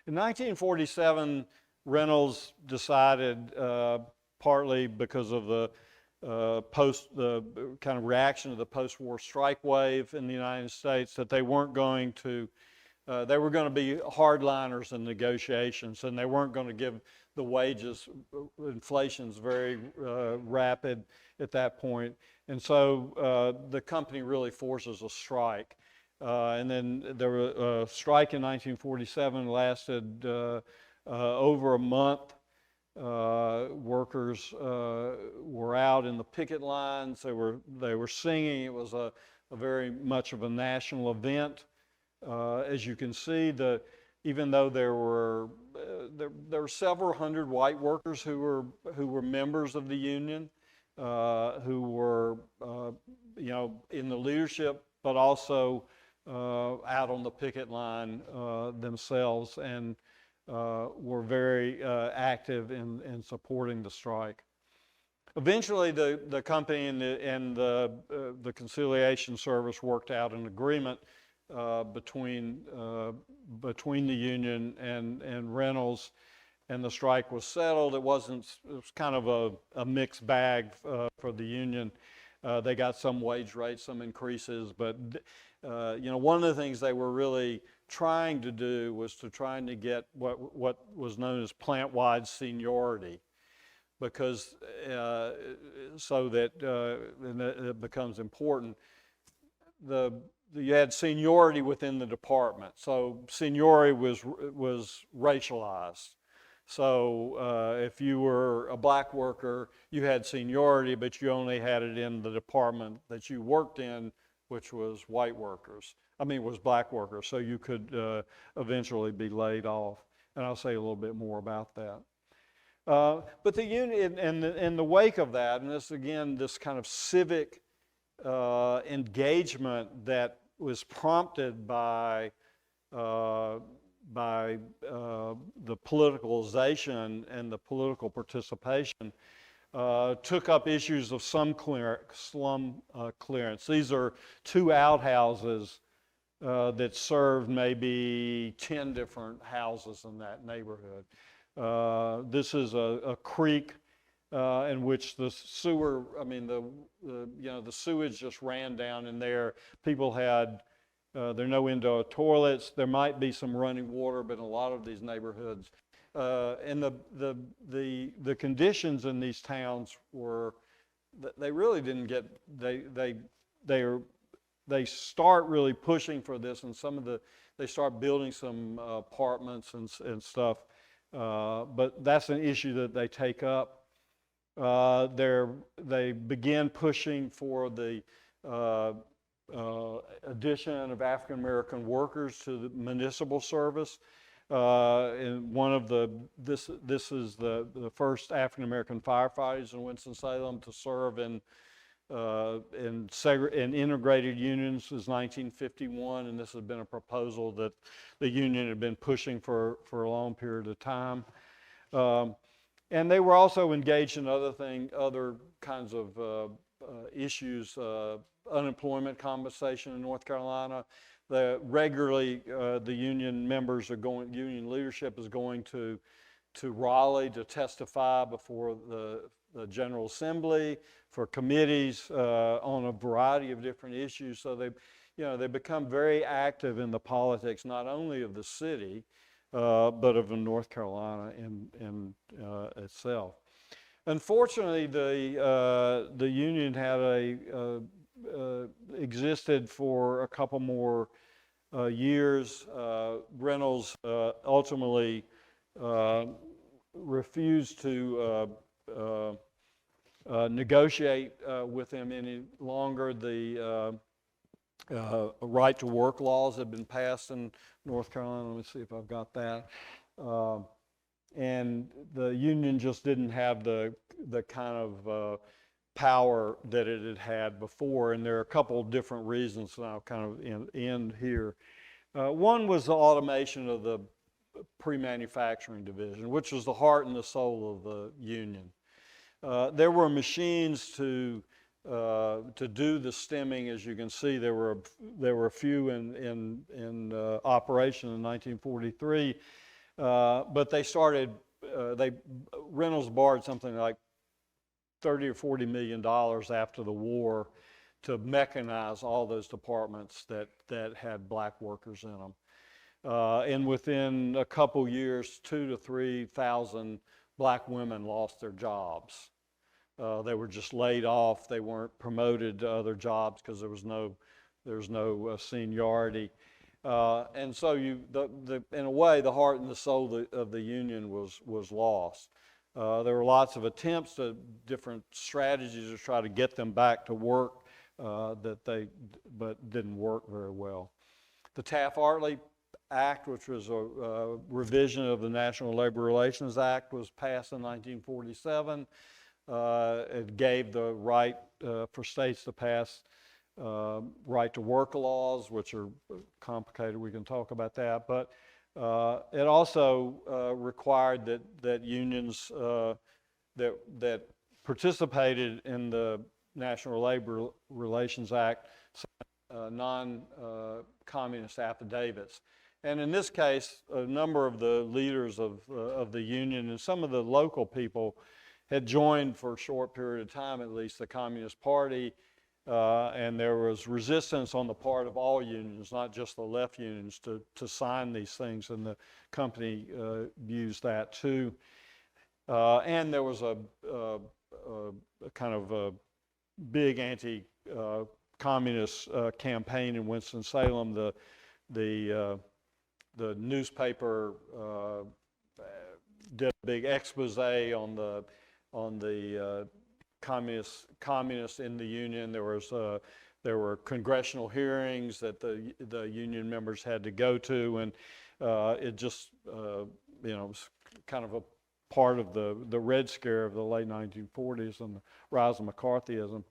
In 1947, Reynolds decided, partly because of the kind of reaction to the post-war strike wave in the United States, that they weren't going to, they were going to be hardliners in negotiations, and they weren't going to give the wages. Inflation's very rapid at that point, and so the company really forces a strike. And then there was a strike in 1947, lasted over a month. Workers were out in the picket lines. They were singing. It was a very much of a national event. As you can see, even though there were several hundred white workers who were members of the union, who were in the leadership, but also out on the picket line themselves, and were very active in supporting the strike. Eventually, the company and the Conciliation Service worked out an agreement between the union and Reynolds, and the strike was settled. It was kind of a mixed bag for the union. They got some wage rates, some increases, but one of the things they were really trying to do was trying to get what was known as plant-wide seniority, because so that and it becomes important. You had seniority within the department, so seniority was racialized. So if you were a black worker, you had seniority, but you only had it in the department that you worked in, which was was black workers. So you could eventually be laid off, and I'll say a little bit more about that. But the union, in the wake of that, and this kind of civic engagement that was prompted by the politicalization and the political participation, took up issues of slum clearance. These are two outhouses that served maybe 10 different houses in that neighborhood. This is a creek in which the sewer, the sewage just ran down in there. People had, there are no indoor toilets. There might be some running water, but in a lot of these neighborhoods, and the conditions in these towns were, they really didn't get, they start really pushing for this, and they start building some apartments and stuff, but that's an issue that they take up. They begin pushing for the addition of African American workers to the municipal service. And this is the first African American firefighters in Winston-Salem to serve in integrated unions was 1951, and this has been a proposal that the union had been pushing for a long period of time. And they were also engaged in other kinds of issues, unemployment compensation in North Carolina. Regularly, the union leadership is going to Raleigh to testify before the General Assembly, for committees on a variety of different issues. So they become very active in the politics, not only of the city, but of North Carolina in itself. Unfortunately, the union had existed for a couple more years. Reynolds ultimately refused to negotiate with them any longer. The right to work laws had been passed in North Carolina. Let me see if I've got that. And the union just didn't have the kind of power that it had had before. And there are a couple of different reasons, and I'll kind of end here. One was the automation of the pre-manufacturing division, which was the heart and the soul of the union. There were machines to do the stemming. As you can see, there were a few in operation in 1943, but Reynolds borrowed something like $30 or $40 million after the war to mechanize all those departments that had black workers in them. And within a couple years, 2,000 to 3,000 black women lost their jobs. They were just laid off. They weren't promoted to other jobs because there was no seniority. And so in a way, the heart and the soul of the union was lost. There were lots of attempts at different strategies to try to get them back to work, but didn't work very well. The Taft-Hartley Act, which was a revision of the National Labor Relations Act, was passed in 1947. It gave the right for states to pass right to work laws, which are complicated. We can talk about that. But it also required that unions that participated in the National Labor Relations Act non-communist affidavits. And in this case, a number of the leaders of the union and some of the local people had joined for a short period of time, at least, the Communist Party, and there was resistance on the part of all unions, not just the left unions, to sign these things, and the company used that too. And there was a kind of a big anti-communist campaign in Winston-Salem. The newspaper did a big expose on the communists in the union. There were congressional hearings that the union members had to go to, and it just was kind of a part of the Red Scare of the late 1940s and the rise of McCarthyism.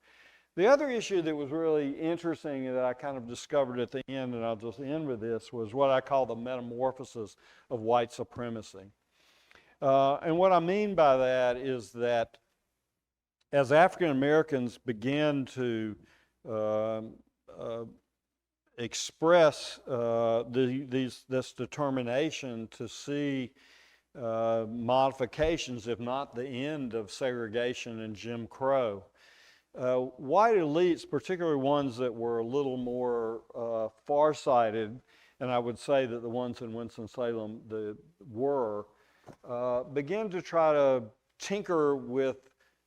The other issue that was really interesting that I kind of discovered at the end, and I'll just end with this, was what I call the metamorphosis of white supremacy. And what I mean by that is that as African Americans began to express this determination to see modifications, if not the end of segregation and Jim Crow, white elites, particularly ones that were a little more far-sighted, and I would say that the ones in Winston-Salem began to try to tinker with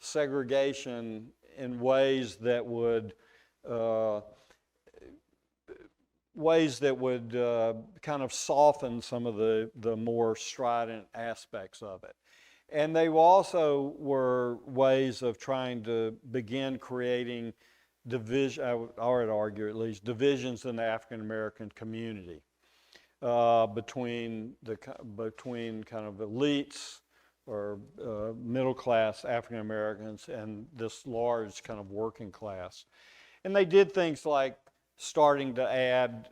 segregation in ways that would kind of soften some of the more strident aspects of it. And they also were ways of trying to begin creating division, I would argue at least, divisions in the African American community between kind of elites or middle class African Americans and this large kind of working class. And they did things like starting to add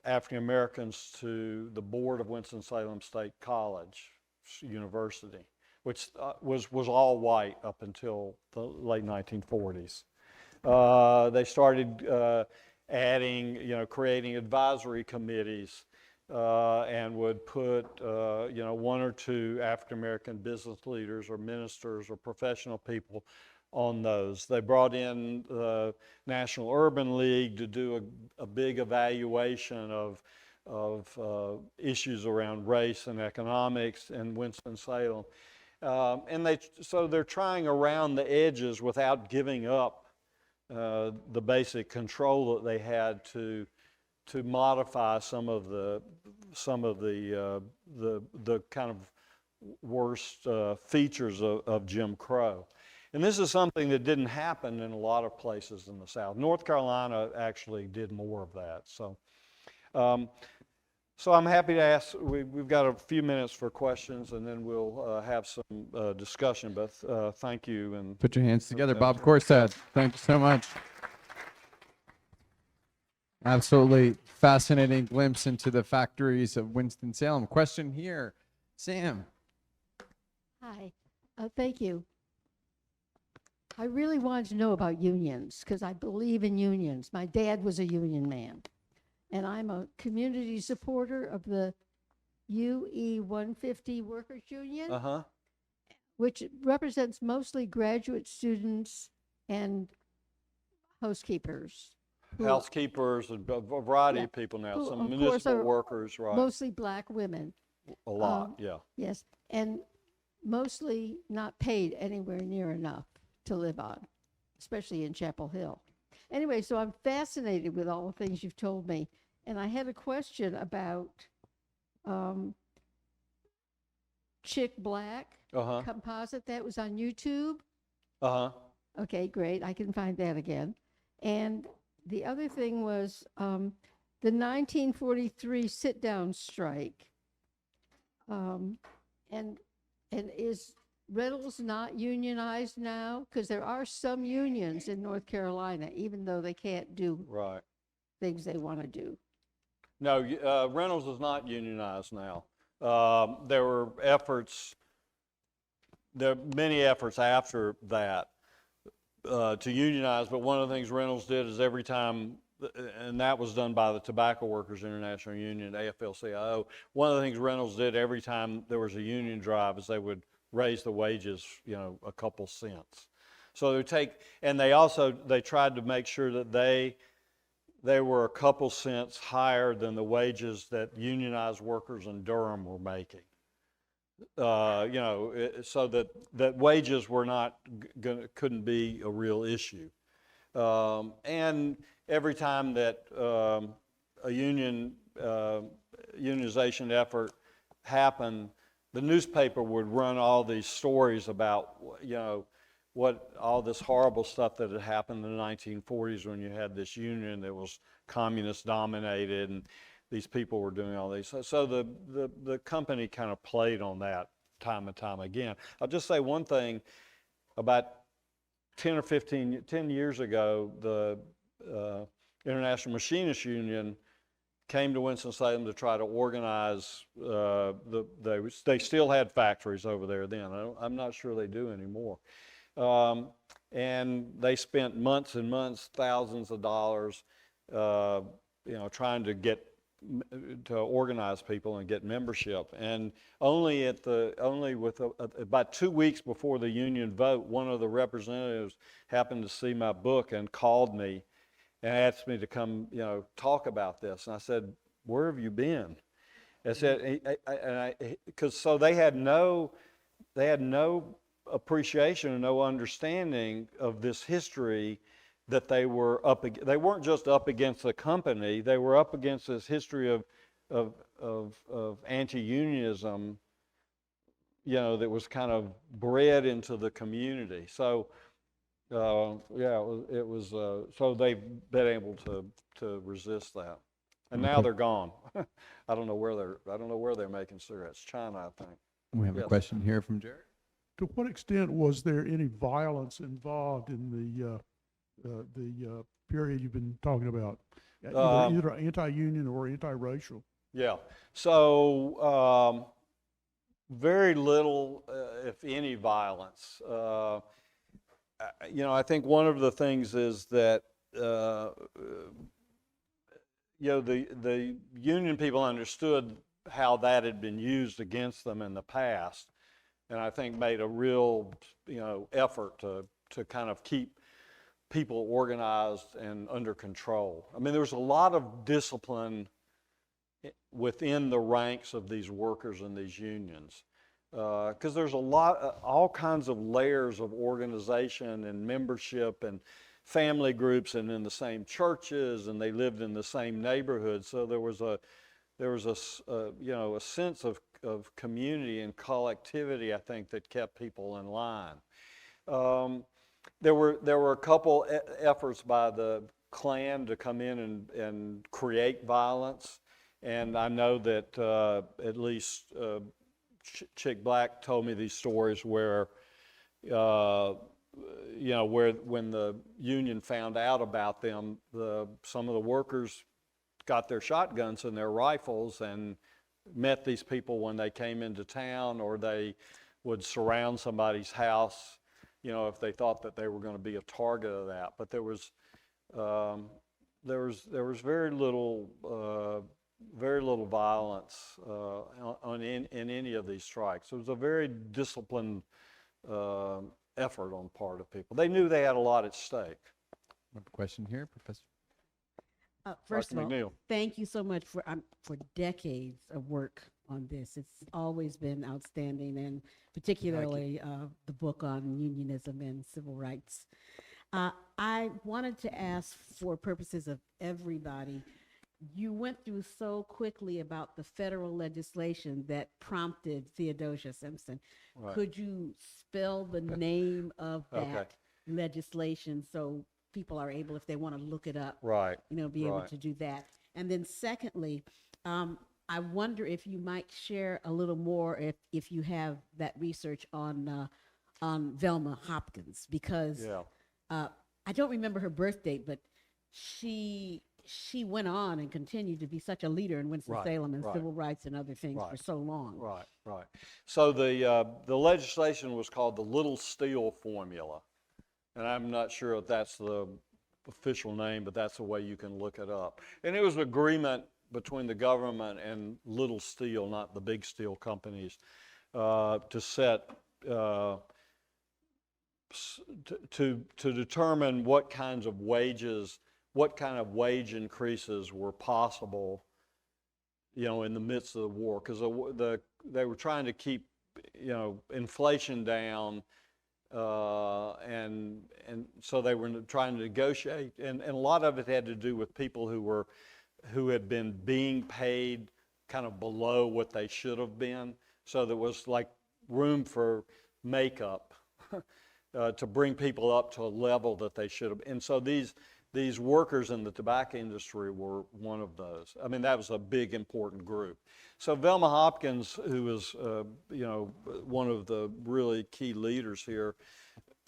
African Americans to the board of Winston-Salem State College University, which was all white up until the late 1940s. They started creating advisory committees and would put one or two African American business leaders or ministers or professional people on those. They brought in the National Urban League to do a big evaluation of issues around race and economics in Winston-Salem. And so they're trying around the edges without giving up the basic control that they had to modify some of the kind of worst features of Jim Crow. And this is something that didn't happen in a lot of places in the South. North Carolina actually did more of that. So I'm happy to ask. We've got a few minutes for questions, and then we'll have some discussion. But thank you. And
put your hands together, Bob Corsad. Thank you so much. Absolutely fascinating glimpse into the factories of Winston-Salem. Question here, Sam.
Hi, thank you. I really wanted to know about unions because I believe in unions. My dad was a union man, and I'm a community supporter of the UE 150 Workers Union, which represents mostly graduate students and housekeepers.
Housekeepers, a variety
Yeah,
of people now,
who,
some
of course,
municipal
are
workers, right?
mostly black women.
A lot, yeah.
Yes, and mostly not paid anywhere near enough to live on, especially in Chapel Hill. Anyway, so I'm fascinated with all the things you've told me. And I had a question about Chick Black composite that was on YouTube. Okay, great. I can find that again. And the other thing was the 1943 sit-down strike. And is Reynolds not unionized now? Because there are some unions in North Carolina, even though they can't do things they want to do.
No, Reynolds is not unionized now. There were efforts, there are many efforts after that to unionize, but one of the things Reynolds did is every time, and that was done by the Tobacco Workers International Union, AFL-CIO, one of the things Reynolds did every time there was a union drive is they would raise the wages, a couple cents. So they tried to make sure that they were a couple cents higher than the wages that unionized workers in Durham were making. So that wages were not couldn't be a real issue. And every time that a unionization effort happened, the newspaper would run all these stories about, what all this horrible stuff that had happened in the 1940s when you had this union that was communist dominated and these people were doing all these. So the company kind of played on that time and time again. I'll just say one thing. About 10 years ago, the International Machinists Union came to Winston-Salem to try to organize. They still had factories over there then. I'm not sure they do anymore. And they spent months and months, thousands of dollars, trying to organize people and get membership. And about 2 weeks before the union vote, one of the representatives happened to see my book and called me and asked me to come, talk about this. And I said, "Where have you been?" I said, because they had no appreciation and no understanding of this history that they were they weren't just up against the company, they were up against this history of anti-unionism, that was kind of bred into the community. So it was so they've been able to resist that. And now they're gone. I don't know where they're making cigarettes. China, I think.
We have a question here from Jared.
To what extent was there any violence involved in the period you've been talking about, either anti-union or anti-racial? Yeah.
So very little, if any, violence. I think one of the things is that the union people understood how that had been used against them in the past, and I think made a real effort to kind of keep people organized and under control. I mean, there was a lot of discipline within the ranks of these workers and these unions, because there's all kinds of layers of organization and membership and family groups, and in the same churches, and they lived in the same neighborhood. So there was a sense of community and collectivity, I think, that kept people in line. There were a couple efforts by the Klan to come in and create violence, and I know that at least Chick Black told me these stories where when the union found out about them, some of the workers got their shotguns and their rifles and met these people when they came into town, or they would surround somebody's house, you know, if they thought that they were going to be a target of that. But there was very little violence in any of these strikes. It was a very disciplined effort on the part of people. They knew they had a lot at stake.
Question here, Professor.
First of
Dr.
all,
McNeil.
thank you so much for decades of work on this. It's always been outstanding, and particularly the book on unionism and civil rights. I wanted to ask, for purposes of everybody, you went through so quickly about the federal legislation that prompted Theodosia Simpson.
Right.
Could you spell the name of that
Okay.
legislation so people are able, if they want to look it up,
Right.
be able
Right.
to do that? And then secondly, I wonder if you might share a little more, if you have that research on Velma Hopkins, because
Yeah.
I don't remember her birth date, but she went on and continued to be such a leader in Winston-Salem and
right.
civil rights and other things for
Right.
so long.
Right, right. So the legislation was called the Little Steel Formula, and I'm not sure if that's the official name, but that's the way you can look it up. And it was an agreement between the government and Little Steel, not the big steel companies, to set to determine what kinds of wages, what kind of wage increases were possible, you know, in the midst of the war, because they were trying to keep, you know, inflation down, and so they were trying to negotiate, and a lot of it had to do with people who had been being paid kind of below what they should have been, so there was like room for makeup to bring people up to a level that they should have. And so these workers in the tobacco industry were one of those. I mean, that was a big, important group. So Velma Hopkins, who was, you know, one of the really key leaders here,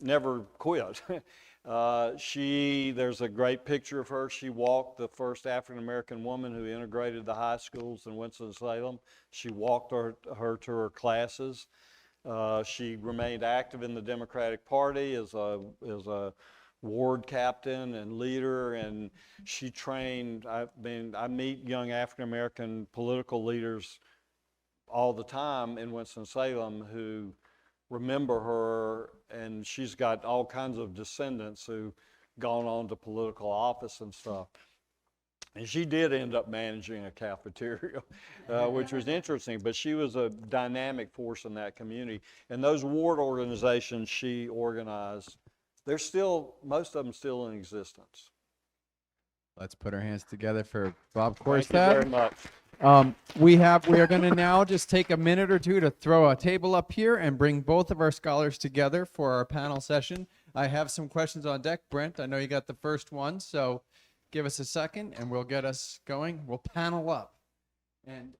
never quit. There's a great picture of her. She walked, the first African-American woman who integrated the high schools in Winston-Salem. She walked her to her classes. She remained active in the Democratic Party as a ward captain and leader, and she trained. I meet young African-American political leaders all the time in Winston-Salem who remember her, and she's got all kinds of descendants who've gone on to political office and stuff. And she did end up managing a cafeteria, which was interesting, but she was a dynamic force in that community. And those ward organizations she organized, they're still, most of them still in existence.
Let's put our hands together for Bob
Thank you very
Korstad.
much.
We are going to now just take a minute or two to throw a table up here and bring both of our scholars together for our panel session. I have some questions on deck. Brent, I know you got the first one, so give us a second and we'll get us going. We'll panel up. And